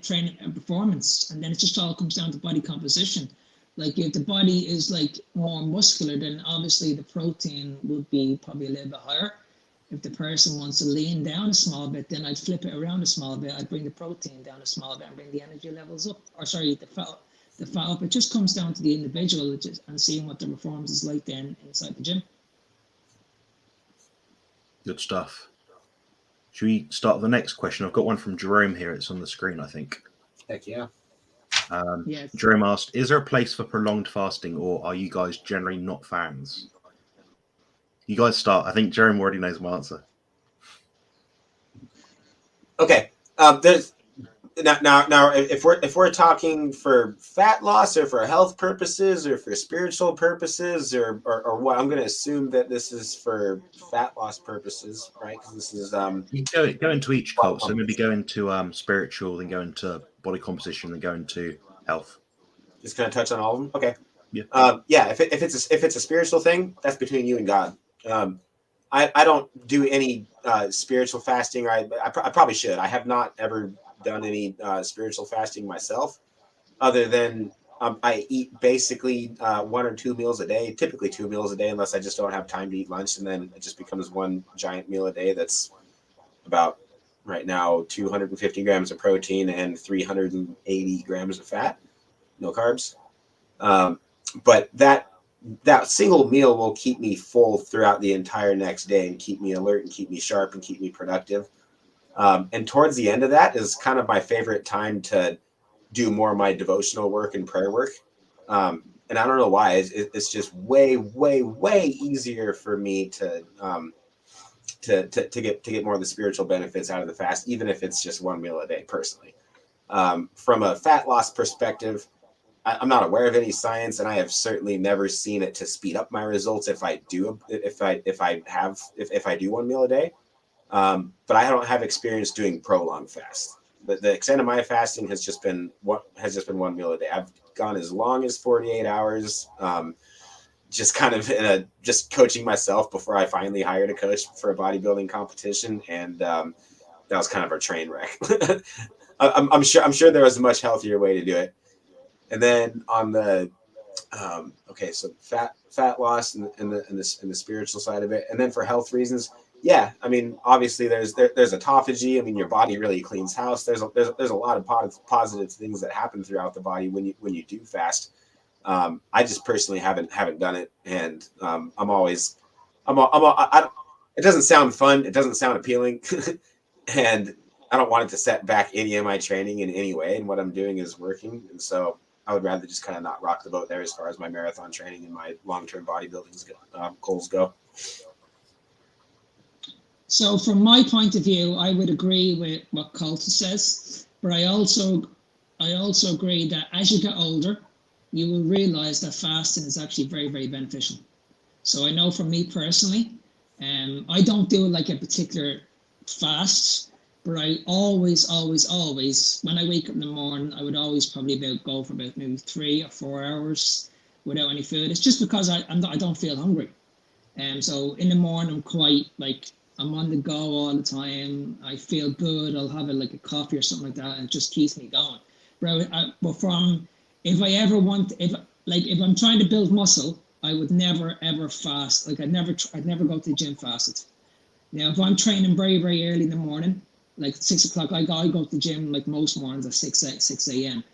S3: training and performance, and then it just all comes down to body composition. Like if the body is like more muscular, then obviously the protein would be probably a little bit higher. If the person wants to lean down a small bit, then I'd flip it around a small bit. I'd bring the protein down a small bit and bring the energy levels up. Or sorry, the fat up. It just comes down to the individual and seeing what the performance is like then inside the gym.
S2: Good stuff. Should we start with the next question? I've got one from Jerome here. It's on the screen, I think.
S1: Heck yeah.
S3: Yes.
S2: Jerome asked, is there a place for prolonged fasting, or are you guys generally not fans? You guys start. I think Jerome already knows my answer.
S1: Okay. There's now if we're talking for fat loss or for health purposes or for spiritual purposes or what, I'm going to assume that this is for fat loss purposes, right? Because this is
S2: you go into each cult. So maybe go into spiritual, then go into body composition, then go into health.
S1: Just going to touch on all of them. Okay.
S2: Yeah.
S1: Yeah. If it's a spiritual thing, that's between you and God. I don't do any spiritual fasting. I probably should. I have not ever done any spiritual fasting myself, other than I eat basically 1 or 2 meals a day, typically 2 meals a day, unless I just don't have time to eat lunch, and then it just becomes one giant meal a day. That's about right now 250 grams of protein and 380 grams of fat, no carbs. But that single meal will keep me full throughout the entire next day and keep me alert and keep me sharp and keep me productive. And towards the end of that is kind of my favorite time to do more of my devotional work and prayer work. And I don't know why. It's just way easier for me to get more of the spiritual benefits out of the fast, even if it's just 1 meal a day. Personally, from a fat loss perspective, I'm not aware of any science, and I have certainly never seen it to speed up my results if I do 1 meal a day. But I don't have experience doing prolonged fast. The extent of my fasting has just been 1 meal a day. I've gone as long as 48 hours, just kind of just coaching myself before I finally hired a coach for a bodybuilding competition, and that was kind of a train wreck. I'm sure there was a much healthier way to do it. And then on the so fat loss and the spiritual side of it, and then for health reasons, yeah, I mean, obviously there's autophagy. I mean, your body really cleans house. There's a lot of positive things that happen throughout the body when you do fast. I just personally haven't done it, and it doesn't sound fun. It doesn't sound appealing, and I don't want it to set back any of my training in any way. And what I'm doing is working, and so I would rather just kind of not rock the boat there as far as my marathon training and my long-term bodybuilding goals go.
S3: So from my point of view, I would agree with what Colt says, but I also agree that as you get older, you will realize that fasting is actually very, very beneficial. So I know for me personally, I don't do like a particular fast, but I always, when I wake up in the morning, I would always probably go for about maybe 3 or 4 hours without any food. It's just because I don't feel hungry. So in the morning, I'm quite like, I'm on the go all the time. I feel good. I'll have a coffee or something like that, and it just keeps me going. But if I'm trying to build muscle, I would never ever fast. Like I'd never go to the gym fasted. Now, if I'm training very, very early in the morning, like 6 o'clock, I go to the gym like most mornings at 6 a.m.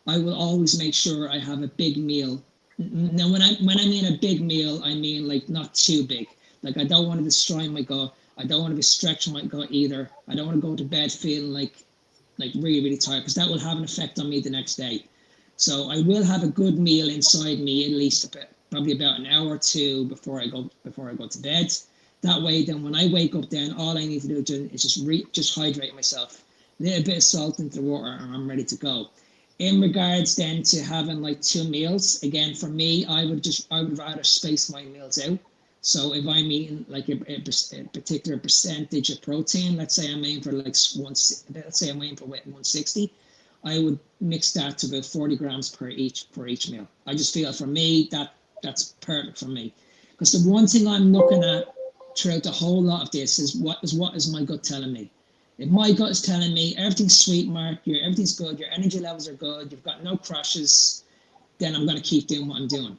S3: I will always make sure I have a big meal. Now, when I mean a big meal, I mean like not too big. Like I don't want to destroy my gut. I don't want to be stretching my gut either. I don't want to go to bed feeling like really, really tired, because that will have an effect on me the next day. So I will have a good meal inside me, at least probably about an hour or two before I go to bed. That way, then when I wake up, then all I need to do is just hydrate myself, a little bit of salt into the water, and I'm ready to go. In regards then to having like 2 meals, again for me, I would rather space my meals out. So if I'm eating like a particular percentage of protein, let's say I'm aiming for like 160, I would mix that to about 40 grams for each meal. I just feel for me that's perfect for me, because the one thing I'm looking at throughout the whole lot of this is what is my gut telling me. If my gut is telling me everything's sweet, Mark, everything's good, your energy levels are good, you've got no crashes, then I'm going to keep doing what I'm doing.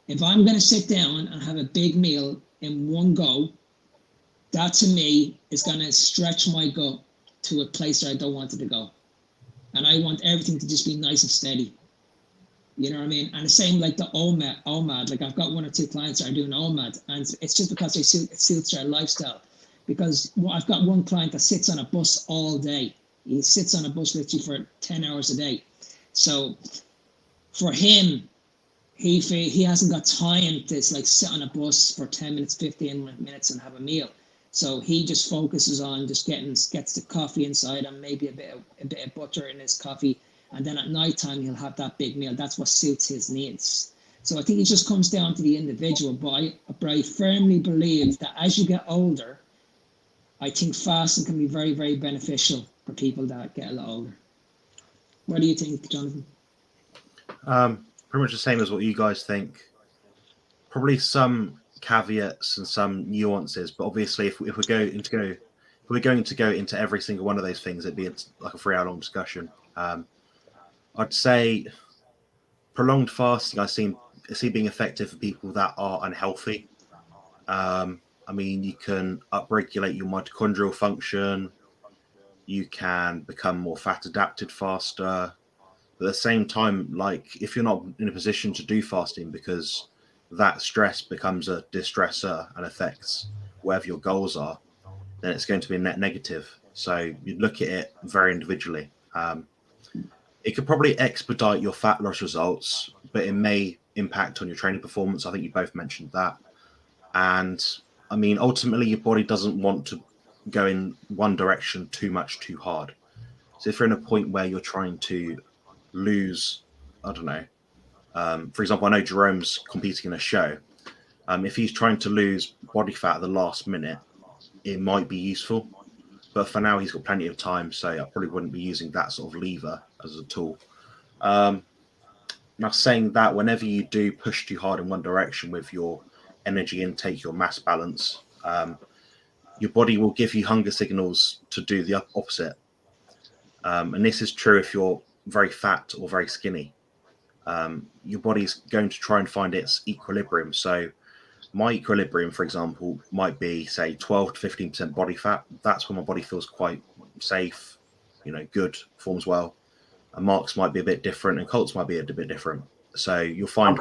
S3: If I'm going to sit down and have a big meal in one go, that to me is going to stretch my gut to a place where I don't want it to go. And I want everything to just be nice and steady. You know what I mean? And the same like the OMAD. Like I've got 1 or 2 clients that are doing OMAD, and it's just because it suits their lifestyle. Because I've got one client that sits on a bus all day. He sits on a bus literally for 10 hours a day. So for him, he hasn't got time to like sit on a bus for 10 minutes, 15 minutes and have a meal. So he just focuses on just gets the coffee inside and maybe a bit of butter in his coffee. And then at night time, he'll have that big meal. That's what suits his needs. So I think it just comes down to the individual. But I firmly believe that as you get older, I think fasting can be very, very beneficial for people that get a lot older. What do you think, Jonathan?
S2: Pretty much the same as what you guys think. Probably some caveats and some nuances, but obviously, if we're going to go into every single one of those things, it'd be like a 3-hour-long discussion. I'd say prolonged fasting I see being effective for people that are unhealthy. I mean, you can upregulate your mitochondrial function. You can become more fat adapted faster. But at the same time, like if you're not in a position to do fasting because that stress becomes a distressor and affects whatever your goals are, then it's going to be a net negative. So you look at it very individually. It could probably expedite your fat loss results, but it may impact on your training performance. I think you both mentioned that. And I mean, ultimately, your body doesn't want to go in one direction too much, too hard. So if you're in a point where you're trying to lose, I don't know, for example, I know Jerome's competing in a show. If he's trying to lose body fat at the last minute, it might be useful. But for now, he's got plenty of time, so I probably wouldn't be using that sort of lever as a tool. Now, saying that, whenever you do push too hard in one direction with your energy intake, your mass balance, your body will give you hunger signals to do the opposite. And this is true if you're very fat or very skinny. Your body's going to try and find its equilibrium. So my equilibrium, for example, might be, say, 12 to 15% body fat. That's when my body feels quite safe, good, performs well. And Mark's might be a bit different, and Colt's might be a bit different. So you'll find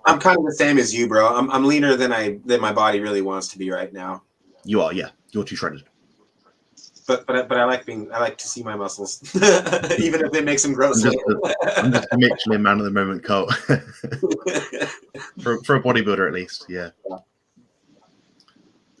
S1: I'm kind of the same as you, bro. I'm leaner than my body really wants to be right now.
S2: You are, yeah. You're too shredded.
S1: But I like to see my muscles, even if it makes them gross.
S2: I'm just a Michelin man at the moment, Colt. for a bodybuilder, at least, yeah. All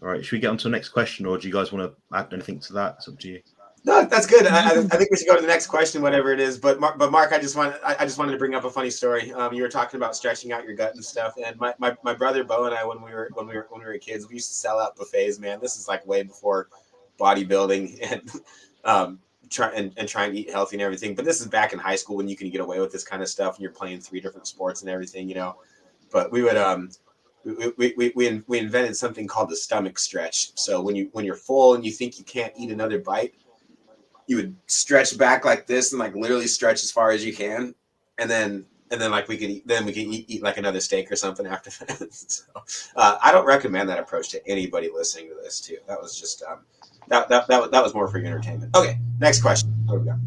S2: right, should we get on to the next question, or do you guys want to add anything to that? It's up to you.
S1: No, that's good. I think we should go to the next question, whatever it is. But Mark, I just wanted to bring up a funny story. You were talking about stretching out your gut and stuff, and my brother Bo and I, when we were kids, we used to sell out buffets. Man, this is like way before bodybuilding and try and eat healthy and everything. But this is back in high school when you can get away with this kind of stuff and you're playing 3 different sports and everything, But we would we invented something called the stomach stretch. So when you're full and you think you can't eat another bite, you would stretch back like this and like literally stretch as far as you can, and then like we could eat like another steak or something after that. So I don't recommend that approach to anybody listening to this too. That was just that was more for your entertainment. Okay, next question. What have we got?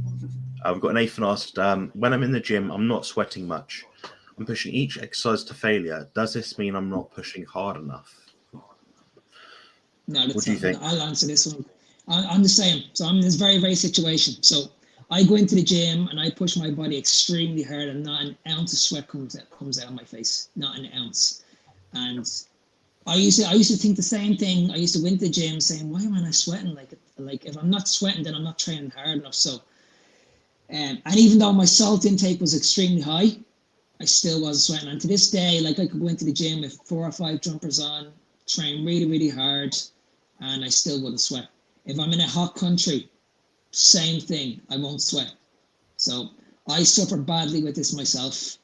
S2: I've got Nathan asked, when I'm in the gym, I'm not sweating much. I'm pushing each exercise to failure. Does this mean I'm not pushing hard enough?
S3: No,
S2: what do you think?
S3: I'll answer this one. I'm the same. So I'm in this very, very situation. So I go into the gym and I push my body extremely hard, and not an ounce of sweat comes out of my face. Not an ounce. And I used to think the same thing. I used to go into the gym saying, why am I not sweating? Like if I'm not sweating, then I'm not training hard enough. So, and even though my salt intake was extremely high, I still wasn't sweating. And to this day, like I could go into the gym with 4 or 5 jumpers on, train really, really hard, and I still wouldn't sweat. If I'm in a hot country, same thing, I won't sweat. So I suffer badly with this myself.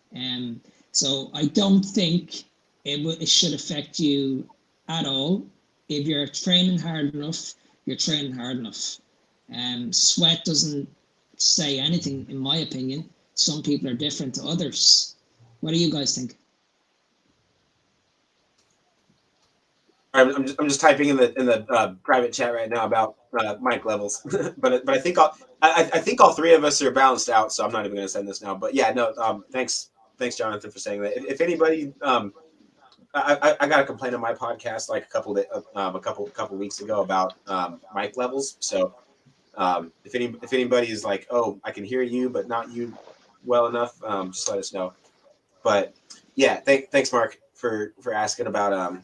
S3: So I don't think it should affect you at all. If you're training hard enough, you're training hard enough. Sweat doesn't say anything, in my opinion. Some people are different to others. What do you guys think?
S1: I'm just typing in the private chat right now about mic levels, but I think I think all 3 of us are balanced out, so I'm not even going to send this now. But yeah, no, thanks Jonathan for saying that. If anybody, I got a complaint on my podcast like a couple weeks ago about mic levels. So if anybody is like, oh, I can hear you but not you well enough, just let us know. But yeah, thanks Mark for asking about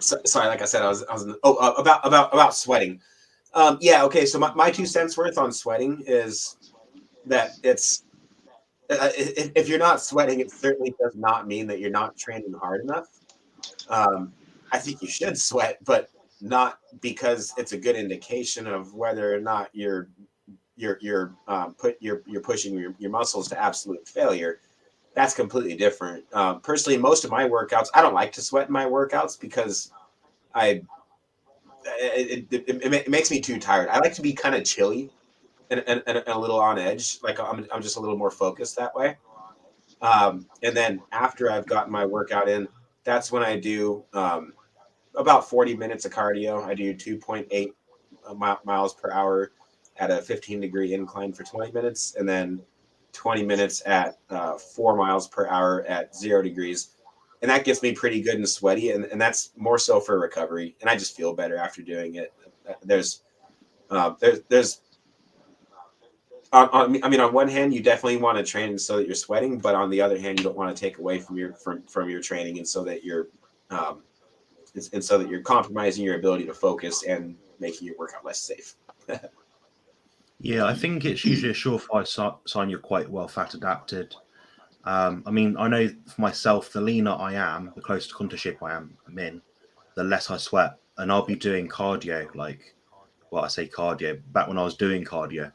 S1: sorry, like I said, I was about sweating. Yeah, okay. So my 2 cents worth on sweating is that it's if you're not sweating, it certainly does not mean that you're not training hard enough. I think you should sweat, but not because it's a good indication of whether or not you're pushing your muscles to absolute failure. That's completely different. Personally, most of my workouts, I don't like to sweat in my workouts because it makes me too tired. I like to be kind of chilly and a little on edge. Like I'm just a little more focused that way. And then after I've gotten my workout in, that's when I do about 40 minutes of cardio. I do 2.8 miles per hour at a 15-degree incline for 20 minutes, and then 20 minutes at 4 miles per hour at 0 degrees. And that gets me pretty good and sweaty. And that's more so for recovery. And I just feel better after doing it. On one hand, you definitely want to train so that you're sweating, but on the other hand, you don't want to take away from your training, and so that you're compromising your ability to focus and making your workout less safe.
S2: Yeah, I think it's usually a surefire sign you're quite well fat adapted. I mean, I know for myself, the leaner I am, the closer to counter shape I'm in, the less I sweat. And I'll be doing cardio, I say cardio, back when I was doing cardio,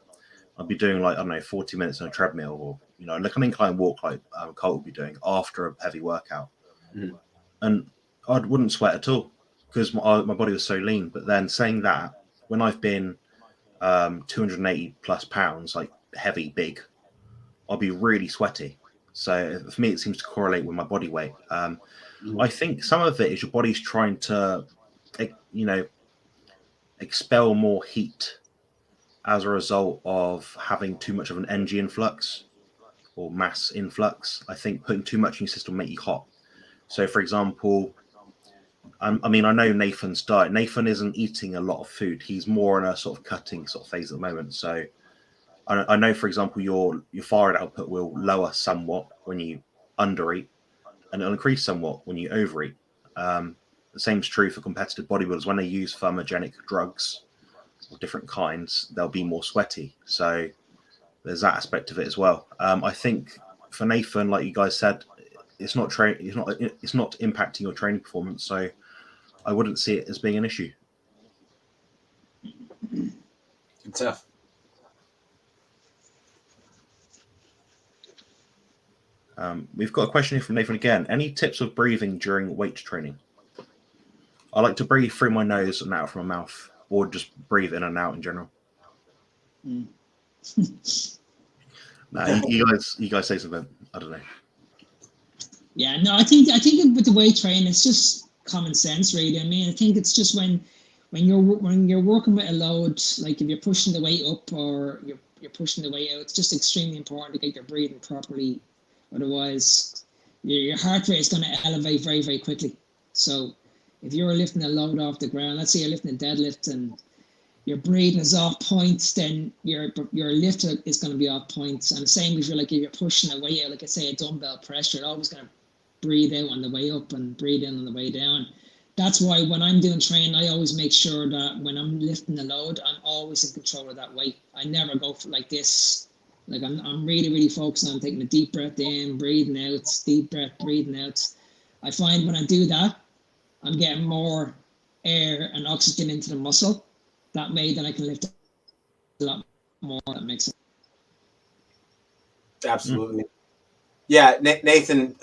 S2: I'd be doing 40 minutes on a treadmill, or, like an incline walk like Colt would be doing after a heavy workout.
S1: Mm-hmm.
S2: And I wouldn't sweat at all because my body was so lean. But then saying that, when I've been 280 plus pounds, like heavy, big, I'll be really sweaty. So for me, it seems to correlate with my body weight. I think some of it is your body's trying to, expel more heat as a result of having too much of an energy influx or mass influx. I think putting too much in your system will make you hot. So, for example, I know Nathan's diet. Nathan isn't eating a lot of food. He's more in a sort of cutting sort of phase at the moment. So I know, for example, your thyroid output will lower somewhat when you undereat, and it'll increase somewhat when you overeat. The same is true for competitive bodybuilders. When they use thermogenic drugs of different kinds, they'll be more sweaty. So there's that aspect of it as well. I think for Nathan, like you guys said, it's not impacting your training performance. So I wouldn't see it as being an issue.
S1: Good stuff.
S2: We've got a question here from Nathan again. Any tips of breathing during weight training? I like to breathe through my nose and out from my mouth, or just breathe in and out in general.
S3: Mm.
S2: You guys say something. I don't know.
S3: Yeah, no, I think with the weight training, it's just common sense, really. I mean, I think it's just when you're working with a load, like if you're pushing the weight up or you're pushing the weight out, it's just extremely important to get your breathing properly. Otherwise, your heart rate is going to elevate very, very quickly. So if you're lifting a load off the ground, let's say you're lifting a deadlift and your breathing is off points, then your lift is going to be off points. And the same if you're pushing a weight out, like I say, a dumbbell press, you're always going to breathe out on the way up and breathe in on the way down. That's why when I'm doing training, I always make sure that when I'm lifting the load, I'm always in control of that weight. I never go for like this. Like I'm really, really focused on taking a deep breath in, breathing out, deep breath, breathing out. I find when I do that, I'm getting more air and oxygen into the muscle. That way, then I can lift a lot more. That makes sense.
S1: Absolutely. Yeah, Nathan,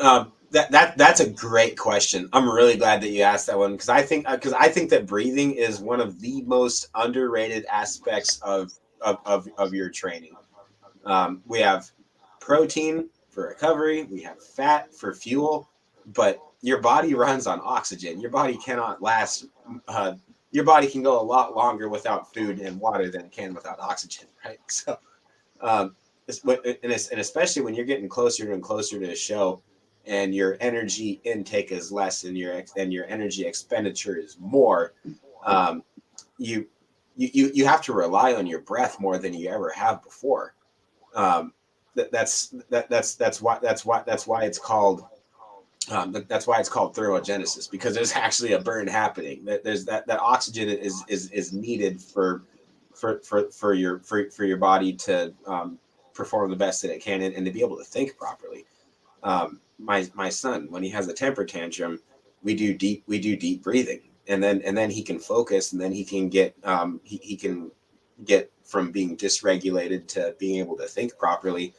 S1: that's a great question. I'm really glad that you asked that one because I think that breathing is one of the most underrated aspects of your training. We have protein for recovery, we have fat for fuel, but your body runs on oxygen. Your body cannot last. Your body can go a lot longer without food and water than it can without oxygen, right? So. And especially when you're getting closer and closer to a show and your energy intake is less and your energy expenditure is more, you have to rely on your breath more than you ever have before. That's why it's called thermogenesis, because there's actually a burn happening. There's that oxygen is needed for your body to perform the best that it can and to be able to think properly. My son, when he has a temper tantrum, we do deep breathing, and then he can focus, and then he can get he can get from being dysregulated to being able to think properly,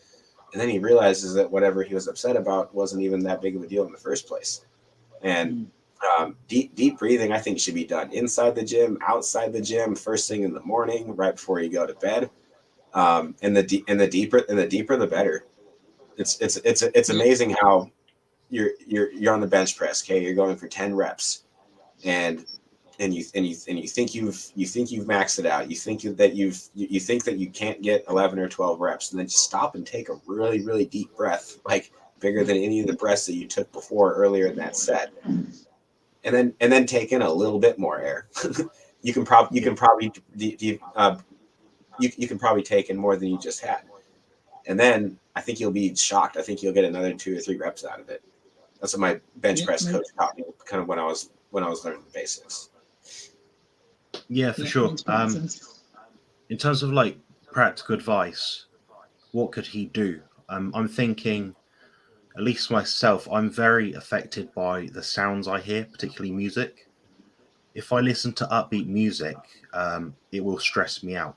S1: and then he realizes that whatever he was upset about wasn't even that big of a deal in the first place. And deep breathing, I think, should be done inside the gym, outside the gym, first thing in the morning, right before you go to bed. And the deeper the better. It's amazing how you're on the bench press. Okay, you're going for 10 reps, and you think you've maxed it out. You think that you can't get 11 or 12 reps, and then just stop and take a really, really deep breath, like bigger than any of the breaths that you took before earlier in that set. And then take in a little bit more air. you can probably take in more than you just had, and then I think you'll be shocked. I think you'll get another 2 or 3 reps out of it. That's what my bench press coach taught me, kind of when I was learning the basics.
S2: Yeah, for sure. In terms of like practical advice, what could he do? I'm thinking, at least myself, I'm very affected by the sounds I hear, particularly music. If I listen to upbeat music, it will stress me out.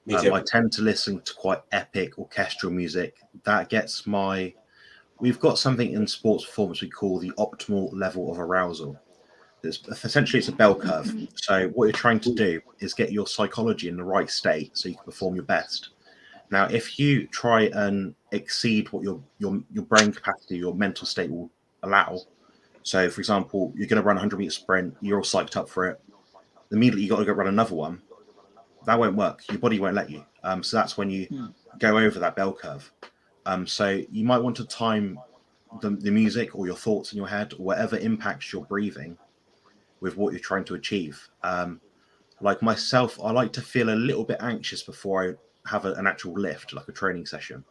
S1: Me too.
S2: I tend to listen to quite epic orchestral music. That gets my... We've got something in sports performance we call the optimal level of arousal. Essentially, it's a bell curve. So what you're trying to do is get your psychology in the right state so you can perform your best. Now, if you try and exceed what your brain capacity, your mental state will allow, so for example, you're going to run a 100-meter sprint, you're all psyched up for it, immediately you got to go run another one. That won't work. Your body won't let you. So that's when you go over that bell curve. So you might want to time the music or your thoughts in your head or whatever impacts your breathing with what you're trying to achieve. Like myself, I like to feel a little bit anxious before I have an actual lift, like a training session.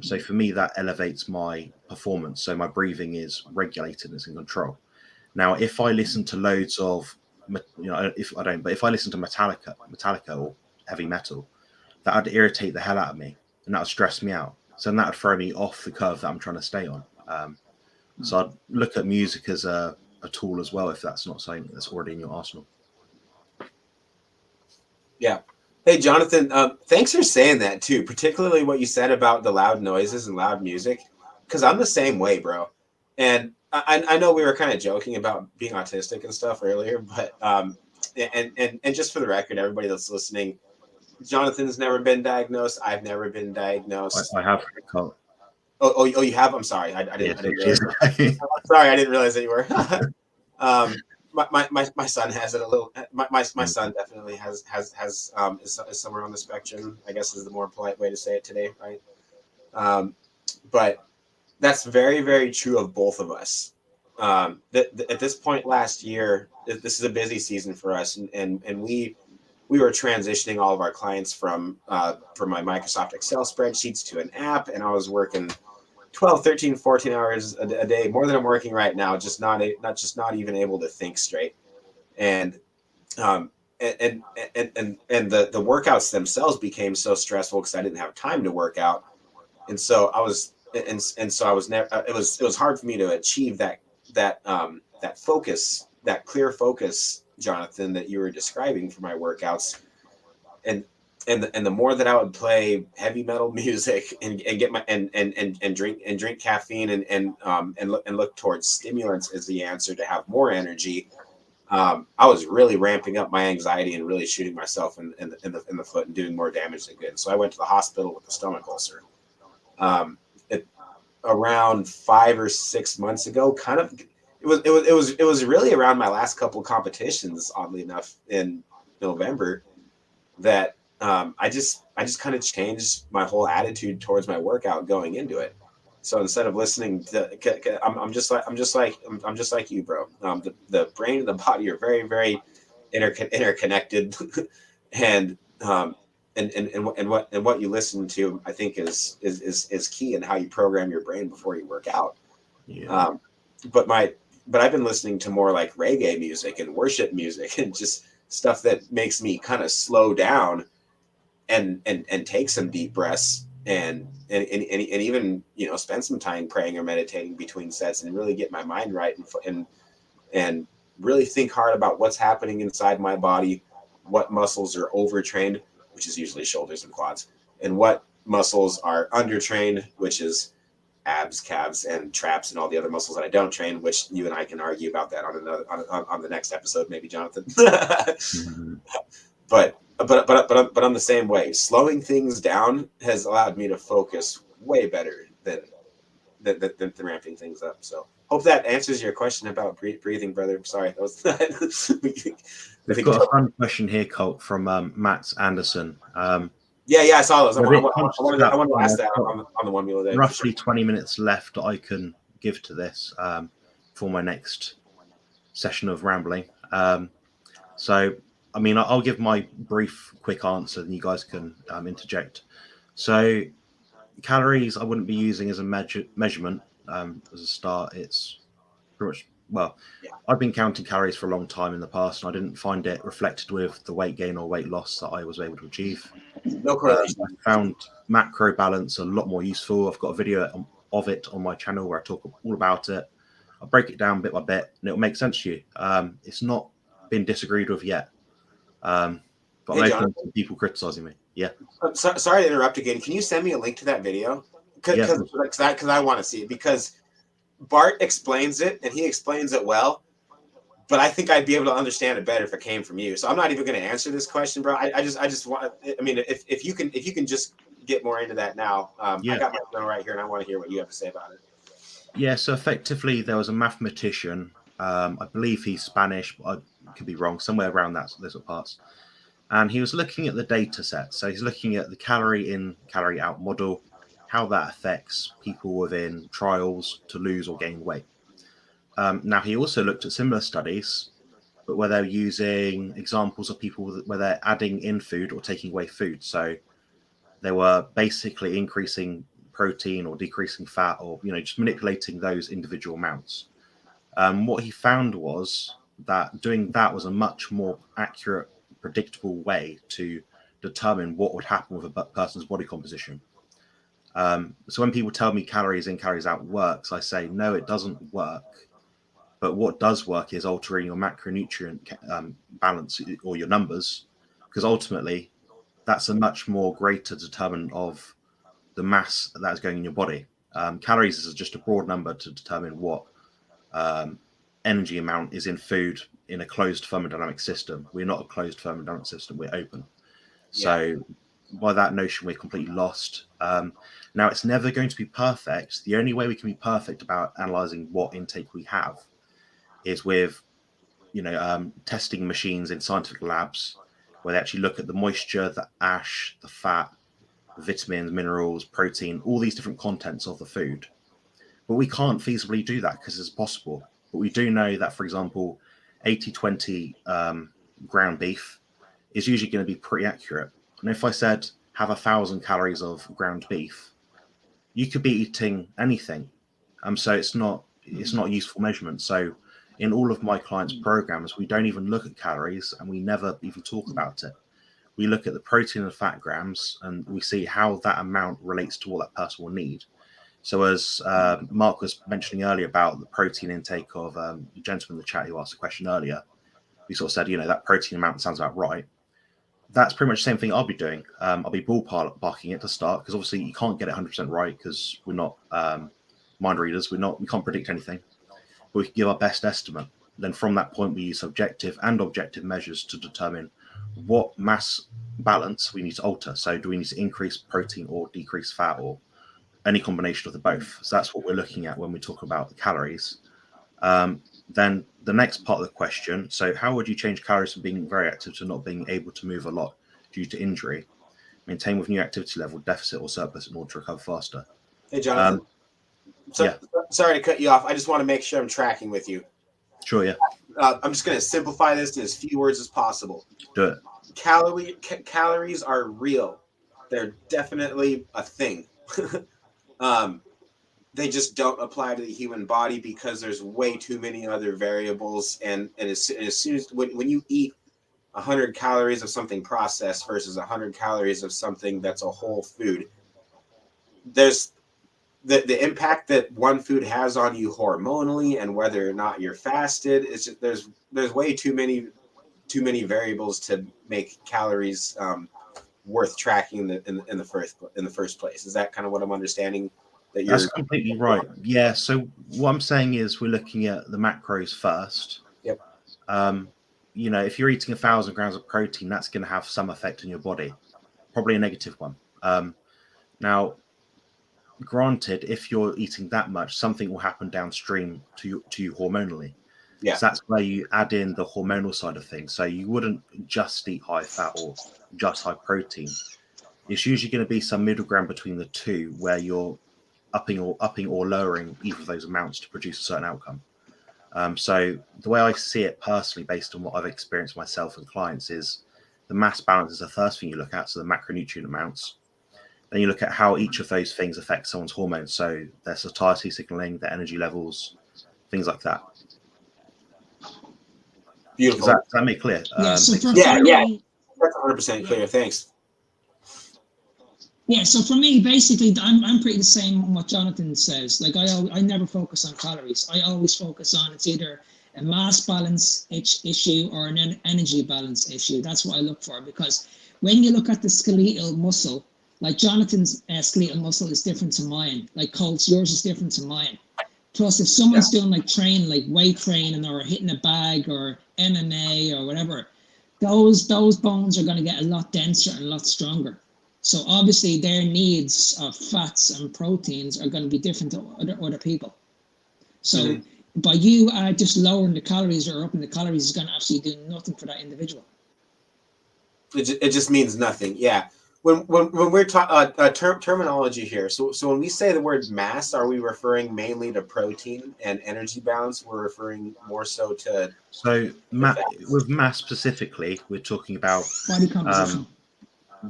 S2: So for me, that elevates my performance. So my breathing is regulated and it's in control. Now, if I listen to loads of, if I listen to Metallica or heavy metal, that would irritate the hell out of me and that would stress me out. So that would throw me off the curve that I'm trying to stay on. So I'd look at music as a tool as well, if that's not something that's already in your arsenal.
S1: Yeah. Hey, Jonathan, thanks for saying that too, particularly what you said about the loud noises and loud music, because I'm the same way, bro. And I know we were kind of joking about being autistic and stuff earlier, but and just for the record, everybody that's listening, Jonathan's never been diagnosed. I've never been diagnosed.
S2: I have. Colt.
S1: Oh, you have? I'm sorry. I didn't realize. Sorry, I didn't realize that you were. My son has it a little. My son definitely is somewhere on the spectrum, I guess is the more polite way to say it today, right? But that's very, very true of both of us. At this point last year, this is a busy season for us, and we were transitioning all of our clients from my Microsoft Excel spreadsheets to an app, and I was working 12, 13, 14 hours a day, more than I'm working right now, just not even able to think straight. And um and the workouts themselves became so stressful because I didn't have time to work out. And so I was never, it was hard for me to achieve that focus, that clear focus, Jonathan, that you were describing for my workouts. And the more that I would play heavy metal music and get my and drink caffeine and look towards stimulants as the answer to have more energy, I was really ramping up my anxiety and really shooting myself in the foot and doing more damage than good. So I went to the hospital with a stomach ulcer. Around 5 or 6 months ago, it was really around my last couple competitions, oddly enough, in November, that I just kind of changed my whole attitude towards my workout going into it. So instead of listening to, I'm just like you, bro. The brain and the body are very, very interconnected, and what you listen to, I think, is key in how you program your brain before you work out.
S2: Yeah.
S1: But I've been listening to more like reggae music and worship music and just stuff that makes me kind of slow down and take some deep breaths and even, spend some time praying or meditating between sets and really get my mind right and really think hard about what's happening inside my body, what muscles are overtrained, which is usually shoulders and quads, and what muscles are undertrained, which is abs, calves, and traps, and all the other muscles that I don't train, which you and I can argue about that on the next episode, maybe, Jonathan.
S2: Mm-hmm.
S1: But I'm the same way. Slowing things down has allowed me to focus way better than ramping things up. So hope that answers your question about breathing, brother. Sorry, that was.
S2: We've got a fun question here, Colt, from Matt Anderson.
S1: Yeah, I saw those. I wanted to ask that
S2: I've
S1: on the one wheel day.
S2: roughly 20 minutes left that I can give to this for my next session of rambling. So, I mean, I'll give my brief, quick answer, and you guys can interject. So, calories I wouldn't be using as a measurement as a start. It's pretty much, well,
S1: Yeah.
S2: I've been counting calories for a long time in the past, and I didn't find it reflected with the weight gain or weight loss that I was able to achieve.
S1: No correlation.
S2: I found macro balance a lot more useful. I've got a video of it on my channel where I talk all about it. I break it down bit by bit, and it'll make sense to you. It's not been disagreed with yet. But
S1: Hey,
S2: I'm open to people criticizing me. Yeah.
S1: Sorry to interrupt again. Can you send me a link to that video? Because I want to see it, because Bart explains it and he explains it well, but I think I'd be able to understand it better if it came from you. So I'm not even going to answer this question, bro. I just want. I mean, if you can just get more into that now. I got my phone right here and I want to hear what you have to say about it.
S2: Yeah. So effectively, there was a mathematician. I believe he's Spanish, but I could be wrong. Somewhere around those sort of parts. And he was looking at the data set. So he's looking at the calorie in, calorie out model, how that affects people within trials to lose or gain weight. Now, he also looked at similar studies, but where they're using examples of people where they're adding in food or taking away food. So they were basically increasing protein or decreasing fat, or just manipulating those individual amounts. What he found was that doing that was a much more accurate, predictable way to determine what would happen with a person's body composition. So when people tell me calories in, calories out works, I say, no, it doesn't work. But what does work is altering your macronutrient balance or your numbers, because ultimately that's a much more greater determinant of the mass that is going in your body. Calories is just a broad number to determine what energy amount is in food in a closed thermodynamic system. We're not a closed thermodynamic system, we're open. So by that notion, we're completely lost. Now, it's never going to be perfect. The only way we can be perfect about analyzing what intake we have is with testing machines in scientific labs where they actually look at the moisture, the ash, the fat, the vitamins, minerals, protein, all these different contents of the food. But we can't feasibly do that because it's possible. But we do know that, for example, 80-20 ground beef is usually going to be pretty accurate. And if I said have 1,000 calories of ground beef, you could be eating anything. So it's not a useful measurement. So in all of my clients' programs, we don't even look at calories and we never even talk about it. We look at the protein and fat grams and we see how that amount relates to what that person will need. So as Mark was mentioning earlier about the protein intake of the gentleman in the chat who asked a question earlier, we sort of said, that protein amount sounds about right. That's pretty much the same thing I'll be doing. I'll be ballparking it to start, because obviously you can't get it 100% right because we're not mind readers. We can't predict anything, but we can give our best estimate. Then from that point, we use subjective and objective measures to determine what mass balance we need to alter. So do we need to increase protein or decrease fat, or any combination of the both? So that's what we're looking at when we talk about the calories. Then the next part of the question, so how would you change calories from being very active to not being able to move a lot due to injury? Maintain with new activity level, deficit or surplus in order to recover faster.
S1: Hey, Jonathan. Sorry to cut you off. I just want to make sure I'm tracking with you.
S2: Sure, yeah.
S1: I'm just going to simplify this in as few words as possible.
S2: Do it.
S1: Calories are real. They're definitely a thing. They just don't apply to the human body because there's way too many other variables. And as soon as when you eat 100 calories of something processed versus 100 calories of something that's a whole food, there's the impact that one food has on you hormonally and whether or not you're fasted. It's just, there's way too many variables to make calories worth tracking in the first place. Is that kind of what I'm understanding?
S2: That's completely right. Yeah. So what I'm saying is we're looking at the macros first.
S1: Yep.
S2: If you're eating 1,000 grams of protein, that's going to have some effect on your body, probably a negative one. Now, granted, if you're eating that much, something will happen downstream to you hormonally.
S1: Yeah.
S2: So that's where you add in the hormonal side of things. So you wouldn't just eat high fat or just high protein. It's usually going to be some middle ground between the two, where you're upping or lowering either of those amounts to produce a certain outcome. So the way I see it personally, based on what I've experienced myself and clients, is the mass balance is the first thing you look at, so the macronutrient amounts. Then you look at how each of those things affect someone's hormones, so their satiety signaling, their energy levels, things like that.
S1: Beautiful.
S2: Does that make clear?
S3: That's
S1: 100% clear. Thanks.
S3: Yeah, so for me, basically, I'm pretty the same on what Jonathan says. Like, I never focus on calories. I always focus on it's either a mass balance issue or an energy balance issue. That's what I look for, because when you look at the skeletal muscle, like Jonathan's skeletal muscle is different to mine. Like Colt's, yours is different to mine. Plus, if someone's doing like weight training or hitting a bag or MMA or whatever, those bones are going to get a lot denser and a lot stronger. So obviously their needs of fats and proteins are going to be different to other people. So by you just lowering the calories or upping the calories is going to actually do nothing for that individual.
S1: It just means nothing. Yeah. When we're talking terminology here, so when we say the word mass, are we referring mainly to protein and energy balance? We're referring more so to...
S2: So with mass specifically, we're talking about
S3: body composition.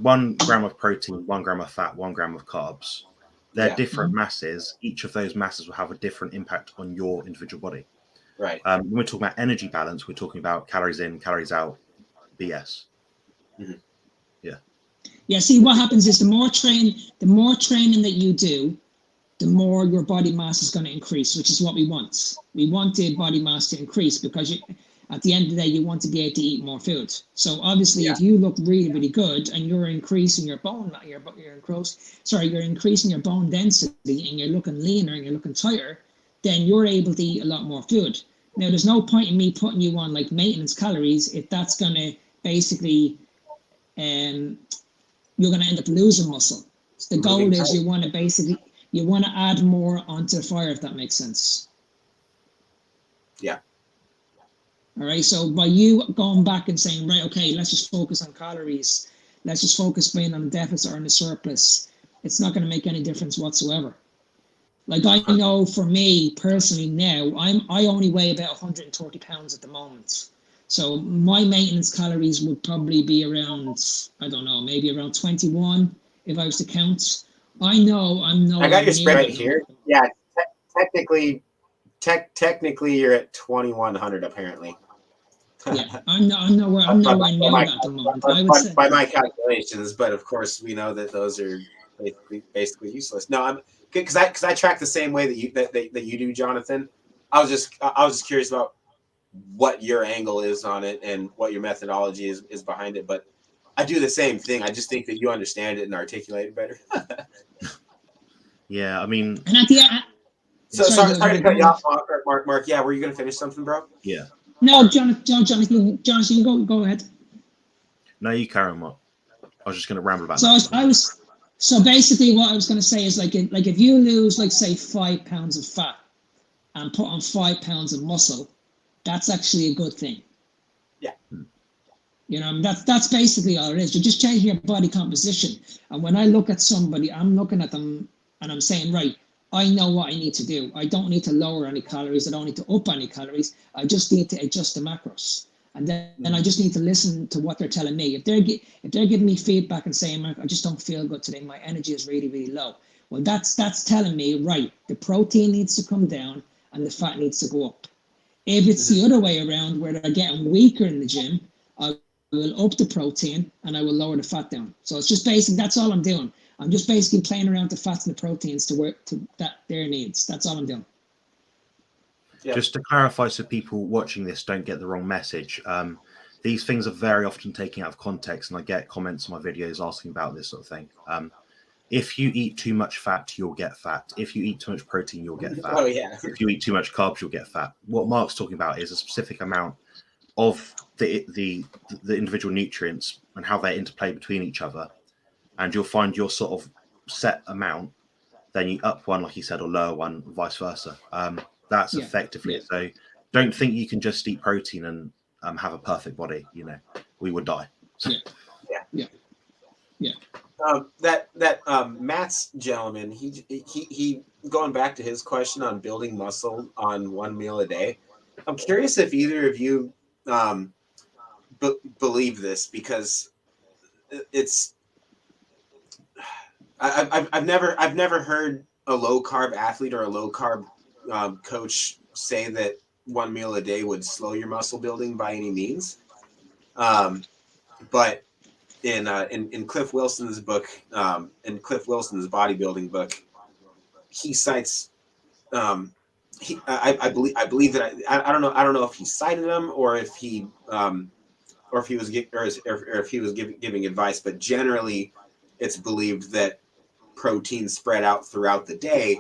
S2: 1 gram of protein, 1 gram of fat, 1 gram of carbs. They're different masses. Each of those masses will have a different impact on your individual body.
S1: Right.
S2: When we're talking about energy balance, we're talking about calories in, calories out, BS.
S1: Mm-hmm.
S2: Yeah.
S3: Yeah. See, what happens is the more training that you do, the more your body mass is going to increase, which is what we want. We want the body mass to increase because at the end of the day, you want to be able to eat more food. So obviously, if you look really, really good and you're increasing your bone, you're increasing your bone density and you're looking leaner and you're looking tighter, then you're able to eat a lot more food. Now, there's no point in me putting you on like maintenance calories if that's going to basically, you're going to end up losing muscle. So the goal is you want to add more onto the fire, if that makes sense.
S1: Yeah.
S3: All right, so by you going back and saying, right, okay, let's just focus on calories, let's just focus being on a deficit or in a surplus, it's not going to make any difference whatsoever. Like I know for me personally now, I only weigh about 130 pounds at the moment. So my maintenance calories would probably be around, I don't know, maybe around 21 if I was to count. I know I'm no.
S1: I got your spread
S3: near
S1: right
S3: that
S1: here.
S3: number.
S1: Yeah, technically, you're at 2,100 apparently.
S3: Yeah, I'm nowhere near that at the moment. I would say.
S1: by my calculations, but of course we know that those are basically useless. No, I'm because I track the same way that you do, Jonathan. I was just curious about what your angle is on it and what your methodology is behind it. But I do the same thing. I just think that you understand it and articulate it better.
S2: Yeah, I mean,
S3: And at the end,
S1: So sorry to cut you off, Mark. Yeah, were you gonna finish something, bro?
S2: yeah.
S3: no, Jonathan, go ahead.
S2: No, you carry on, Mark. I was just going to ramble about
S3: So
S2: that.
S3: I was so basically what I was going to say is like if you lose like say 5 pounds of fat and put on 5 pounds of muscle, that's actually a good thing.
S1: Yeah.
S3: You know, that's basically all it is. You're just changing your body composition. And when I look at somebody, I'm looking at them and I'm saying, right, I know what I need to do. I don't need to lower any calories. I don't need to up any calories. I just need to adjust the macros. And then I just need to listen to what they're telling me. If they're giving me feedback and saying, Mark, I just don't feel good today. My energy is really, really low. Well, that's telling me, right, the protein needs to come down and the fat needs to go up. If it's the other way around where they're getting weaker in the gym, I will up the protein and I will lower the fat down. So it's just basic. That's all I'm doing. I'm just basically playing around the fats and the proteins to work to their needs. That's all I'm doing.
S1: Yeah.
S2: Just to clarify, so people watching this don't get the wrong message. These things are very often taken out of context, and I get comments on my videos asking about this sort of thing. If you eat too much fat, you'll get fat. If you eat too much protein, you'll get fat.
S1: Oh yeah.
S2: If you eat too much carbs, you'll get fat. What Mark's talking about is a specific amount of the individual nutrients and how they interplay between each other, and you'll find your sort of set amount. Then you up one, like you said, or lower one, vice versa. That's effectively it. So don't think you can just eat protein and have a perfect body. You know, we would die.
S3: Yeah.
S1: That Matt's gentleman, he going back to his question on building muscle on one meal a day. I'm curious if either of you believe this, because it's I've never heard a low carb athlete or a low carb coach say that one meal a day would slow your muscle building by any means. But in Cliff Wilson's book, in Cliff Wilson's bodybuilding book, he cites I believe that I don't know if he cited him or if he was giving advice, but generally it's believed that protein spread out throughout the day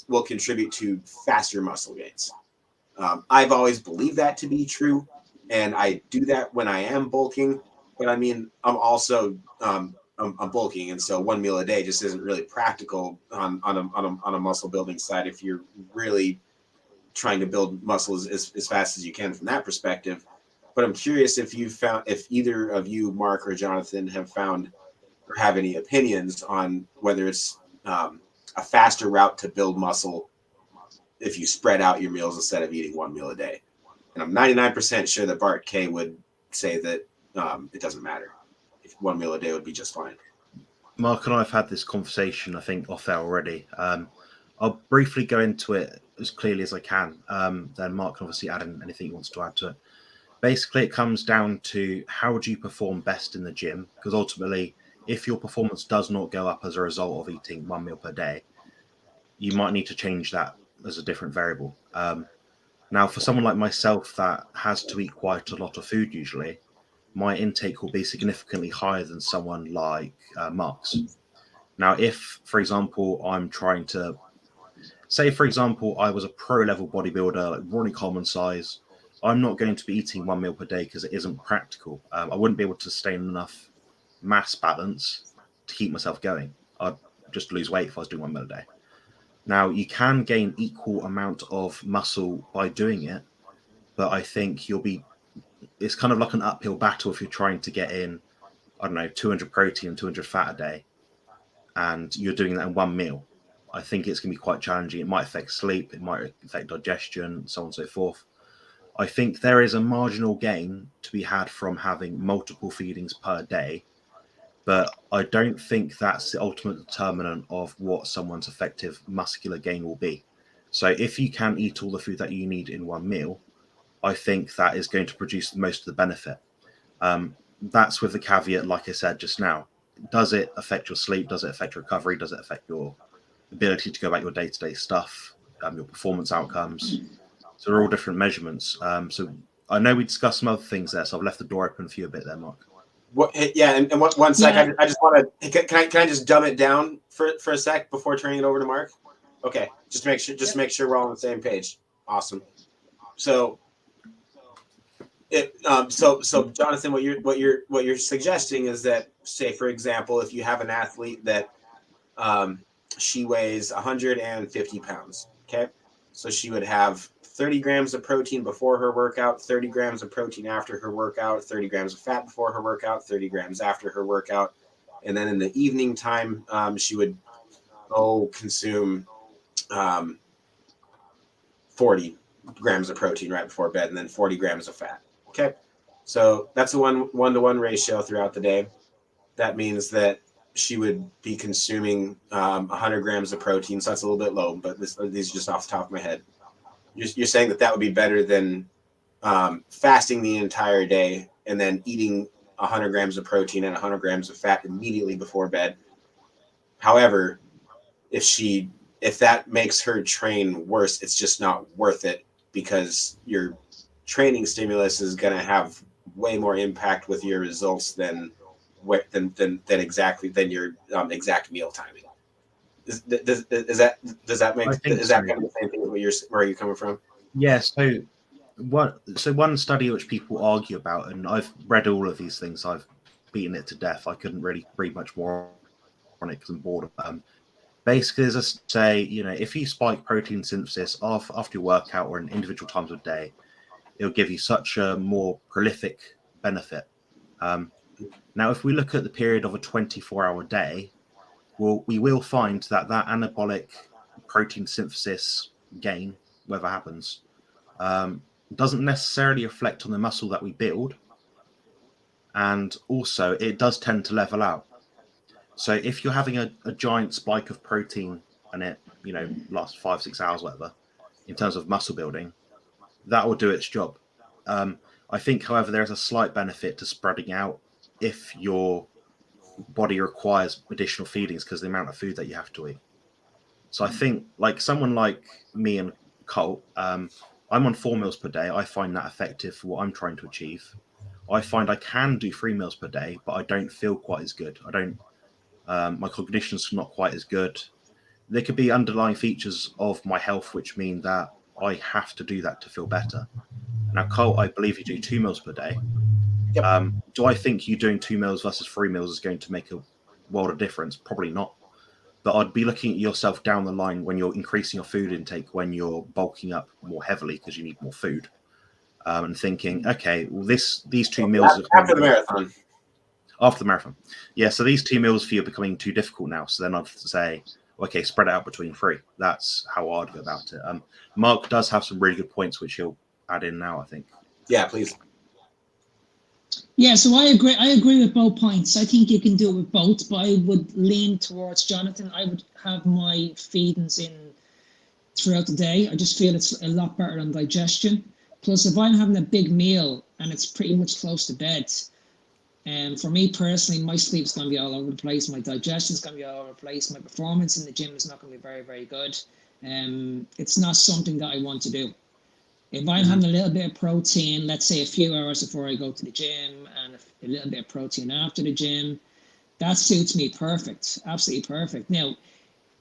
S1: will contribute to faster muscle gains. I've always believed that to be true, and I do that when I am bulking. But I mean, I'm also I'm bulking, and so one meal a day just isn't really practical on a muscle building side if you're really trying to build muscle as fast as you can from that perspective. But I'm curious if either of you, Mark or Jonathan, have found or have any opinions on whether it's a faster route to build muscle if you spread out your meals instead of eating one meal a day. And I'm 99% sure that Bart K would say that it doesn't matter. If one meal a day would be just fine.
S2: Mark and I have had this conversation, I think, off air already. I'll briefly go into it as clearly as I can. Then Mark can obviously add in anything he wants to add to it. Basically, it comes down to how do you perform best in the gym? Because ultimately, if your performance does not go up as a result of eating one meal per day, you might need to change that as a different variable. Now, for someone like myself that has to eat quite a lot of food usually, my intake will be significantly higher than someone like Mark's. Now, if, for example, I'm trying to say, for example, I was a pro-level bodybuilder, like Ronnie Coleman size, I'm not going to be eating one meal per day because it isn't practical. I wouldn't be able to sustain enough mass balance to keep myself going. I'd just lose weight if I was doing one meal a day. Now, you can gain equal amount of muscle by doing it, but I think it's kind of like an uphill battle if you're trying to get in, I don't know, 200 protein and 200 fat a day, and you're doing that in one meal. I think it's going to be quite challenging. It might affect sleep, it might affect digestion, so on and so forth. I think there is a marginal gain to be had from having multiple feedings per day, but I don't think that's the ultimate determinant of what someone's effective muscular gain will be. So if you can eat all the food that you need in one meal, I think that is going to produce most of the benefit. That's with the caveat, like I said just now. Does it affect your sleep? Does it affect recovery? Does it affect your ability to go about your day-to-day stuff, your performance outcomes? So they're all different measurements. So I know we discussed some other things there, so I've left the door open for you a bit there, Mark.
S1: Yeah, and one sec.
S3: Yeah.
S1: I just want to. Can I just dumb it down for a sec before turning it over to Mark? Okay, just make sure we're all on the same page. Awesome. So, so Jonathan, what you're suggesting is that, say for example, if you have an athlete that she weighs 150 pounds, okay, so she would have 30 grams of protein before her workout, 30 grams of protein after her workout, 30 grams of fat before her workout, 30 grams after her workout. And then in the evening time, she would consume 40 grams of protein right before bed, and then 40 grams of fat. Okay. So that's a 1-to-1 ratio throughout the day. That means that she would be consuming 100 grams of protein. So that's a little bit low, but these are just off the top of my head. You're saying that would be better than fasting the entire day and then eating 100 grams of protein and 100 grams of fat immediately before bed. However, if that makes her train worse, it's just not worth it, because your training stimulus is going to have way more impact with your results than your exact meal timing. Does that make is that kind of the same thing where you're coming from?
S2: Yeah. So one study which people argue about, and I've read all of these things, I've beaten it to death. I couldn't really read much more on it because I'm bored of them. Basically, as I say, if you spike protein synthesis after your workout or in individual times of day, it'll give you such a more prolific benefit. Now, if we look at the period of a 24-hour day, we will find that anabolic protein synthesis gain, whatever happens, doesn't necessarily reflect on the muscle that we build. And also, it does tend to level out. So if you're having a giant spike of protein and it, lasts 5-6 hours, whatever, in terms of muscle building, that will do its job. I think, however, there's a slight benefit to spreading out if your body requires additional feedings because of the amount of food that you have to eat. So I think, like someone like me and Colt, I'm on 4 meals per day. I find that effective for what I'm trying to achieve. I find I can do 3 meals per day, but I don't feel quite as good. My cognition's not quite as good. There could be underlying features of my health which mean that I have to do that to feel better. Now, Colt, I believe you do 2 meals per day.
S1: Yep.
S2: Do I think you doing 2 meals versus 3 meals is going to make a world of difference? Probably not. But I'd be looking at yourself down the line when you're increasing your food intake, when you're bulking up more heavily because you need more food, and thinking, okay, well, these 2 meals
S1: after the marathon.
S2: After the marathon, yeah. So these 2 meals for you are becoming too difficult now. So then I'd say, okay, spread it out between 3. That's how I'd go about it. Mark does have some really good points which he'll add in now, I think.
S1: Yeah, please.
S3: Yeah, so I agree with both points. I think you can do it with both, but I would lean towards Jonathan. I would have my feedings in throughout the day. I just feel it's a lot better on digestion. Plus, if I'm having a big meal and it's pretty much close to bed, for me personally, my sleep's going to be all over the place. My digestion's going to be all over the place. My performance in the gym is not going to be very, very good. It's not something that I want to do. If I'm having a little bit of protein, let's say a few hours before I go to the gym, and a little bit of protein after the gym, that suits me perfect, absolutely perfect. Now,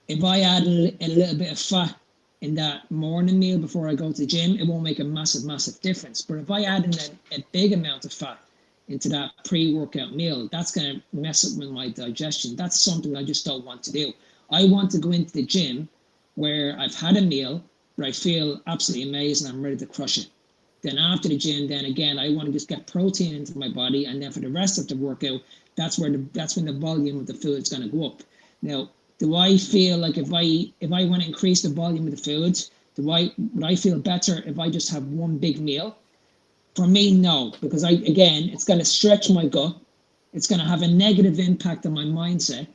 S3: if I add a little bit of fat in that morning meal before I go to the gym, it won't make a massive, massive difference. But if I add in a big amount of fat into that pre-workout meal, that's going to mess up with my digestion. That's something I just don't want to do. I want to go into the gym where I've had a meal, where I feel absolutely amazing, I'm ready to crush it. Then after the gym, then again, I want to just get protein into my body, and then for the rest of the workout, that's when the volume of the food is going to go up. Now, do I feel like if I want to increase the volume of the food, would I feel better if I just have one big meal? For me, no, because it's going to stretch my gut. It's going to have a negative impact on my mindset.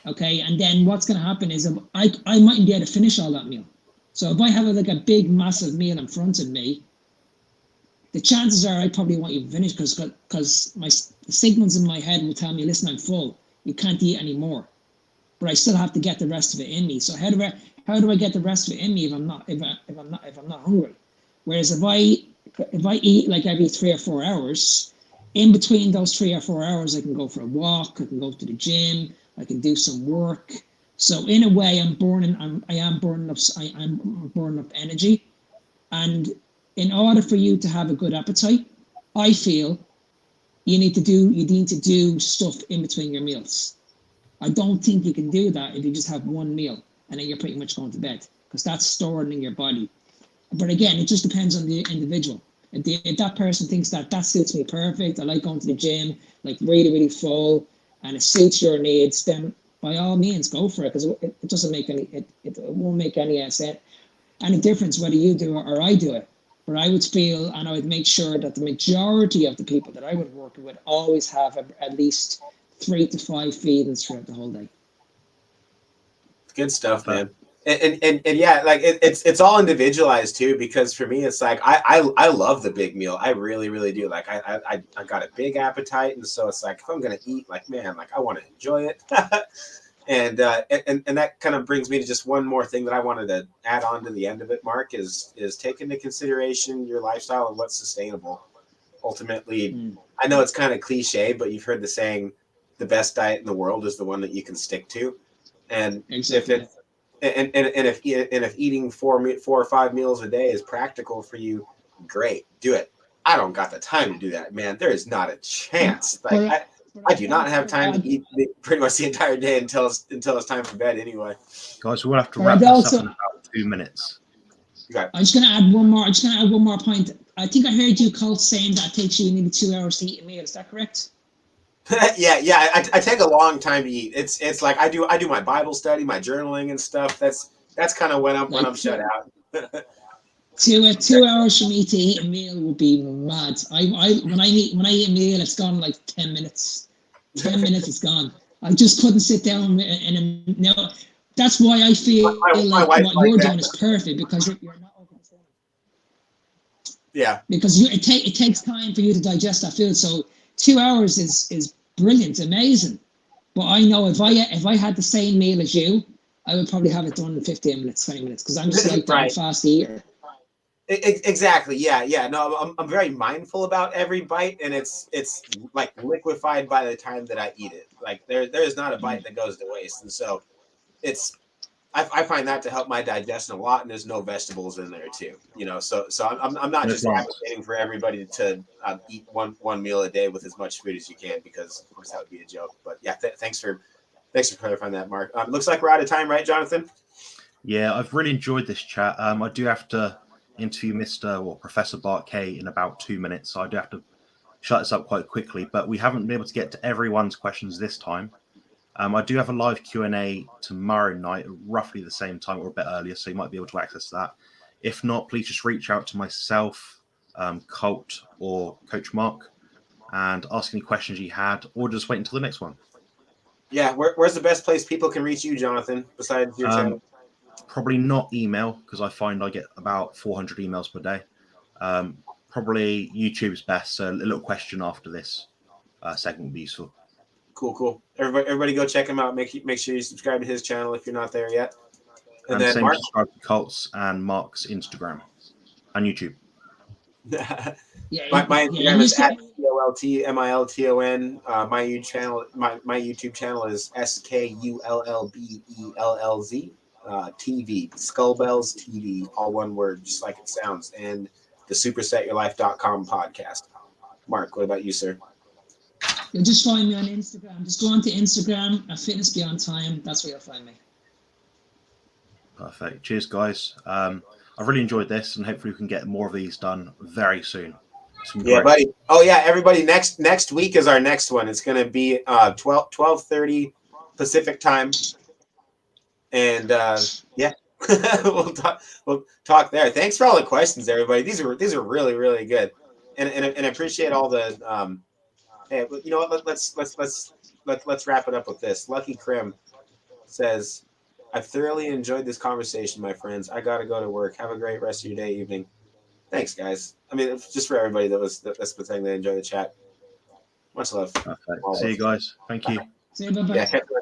S3: Okay, and then what's going to happen is I mightn't be able to finish all that meal. So if I have like a big, massive meal in front of me, the chances are I probably won't even finish because my signals in my head will tell me, listen, I'm full. You can't eat anymore. But I still have to get the rest of it in me. So how do I get the rest of it in me if I'm not hungry? Whereas if I eat like every 3 or 4 hours, in between those 3 or 4 hours, I can go for a walk, I can go to the gym, I can do some work. So in a way, I'm burning up energy. And in order for you to have a good appetite, I feel you need to do stuff in between your meals. I don't think you can do that if you just have one meal and then you're pretty much going to bed, because that's stored in your body. But again, it just depends on the individual. If that person thinks that suits me perfect, I like going to the gym, like really, really full, and it suits your needs, then by all means go for it, because it doesn't make it won't make any difference whether you do it or I do it. But I would feel, and I would make sure that the majority of the people that I would work with always have at least 3 to 5 feedings throughout the whole day.
S1: Good stuff, man. And yeah, like it's all individualized too, because for me it's like I love the big meal. I really, really do. Like I got a big appetite, and so it's like if I'm gonna eat, like man, like I want to enjoy it. And that kind of brings me to just one more thing that I wanted to add on to the end of it, Mark, is take into consideration your lifestyle and what's sustainable. Ultimately, I know it's kind of cliche, but you've heard the saying, the best diet in the world is the one that you can stick to. And
S3: exactly.
S1: if eating 4 or 5 meals a day is practical for you, great, do it. I don't got the time to do that, man. There is not a chance. Like I do not have time to eat pretty much the entire day until it's time for bed anyway.
S2: Guys, we'll have to wrap this up in about 2 minutes.
S3: I'm just going to add one more point. I think I heard you, Colt, saying that it takes you maybe 2 hours to eat a meal. Is that correct?
S1: yeah. I take a long time to eat. It's like I do my Bible study, my journaling and stuff. That's kind of when I'm shut out.
S3: 2 hours for me to eat a meal would be mad. When I eat a meal, it's gone like 10 minutes. 10 minutes, it's gone. I just couldn't sit down that's why I feel like what you're doing is perfect, because you're not over the stomach.
S1: Yeah.
S3: Because it takes time for you to digest that food. So 2 hours is brilliant, amazing. But I know if I had the same meal as you, I would probably have it done in 15 minutes, 20 minutes, because I'm just like that, I'm a fast eater.
S1: Exactly. Yeah. No, I'm very mindful about every bite, and it's like liquefied by the time that I eat it. Like there's not a bite that goes to waste, and so I find that to help my digestion a lot. And there's no vegetables in there too, So I'm not just advocating for everybody to eat one meal a day with as much food as you can, because of course that would be a joke. But yeah, thanks for clarifying that, Mark. Looks like we're out of time, right, Jonathan?
S2: Yeah, I've really enjoyed this chat. I do have to interview Professor Bart K in about 2 minutes, so I do have to shut this up quite quickly. But we haven't been able to get to everyone's questions this time. I do have a live Q&A tomorrow night, roughly the same time or a bit earlier, so you might be able to access that. If not, please just reach out to myself, Colt, or Coach Mark, and ask any questions you had, or just wait until the next one.
S1: Yeah, where's the best place people can reach you, Jonathan, besides your channel?
S2: Probably not email, because I find I get about 400 emails per day. Probably YouTube's best, so a little question after this segment would be useful.
S1: Cool. Everybody go check him out. Make sure you subscribe to his channel if you're not there yet.
S2: And then Mark, subscribe to Colt's and Mark's Instagram and YouTube.
S1: My Instagram is at COLTMILTON. My YouTube channel is SKULLBELLZ. TV, Skullbells TV, all one word, just like it sounds, and the supersetyourlife.com podcast. Mark, what about you, sir?
S3: You'll just find me on Instagram. Just go on to Instagram at Fitness Beyond Time. That's where you'll find me.
S2: Perfect. Cheers, guys. I've really enjoyed this, and hopefully we can get more of these done very soon.
S1: Yeah, buddy. Oh yeah, everybody. Next week is our next one. It's going to be 12:30 Pacific time. And yeah, we'll talk there. Thanks for all the questions, everybody. These are really, really good, and I appreciate all the Hey, but you know what? Let's wrap it up with this. Lucky Krim says, "I've thoroughly enjoyed this conversation, my friends. I gotta go to work. Have a great rest of your day, evening." Thanks, guys. I mean, just for everybody that's been saying they enjoy the chat. Much love.
S2: Okay. See you guys. Thank you.
S3: See you, bye-bye.
S1: Yeah, catch you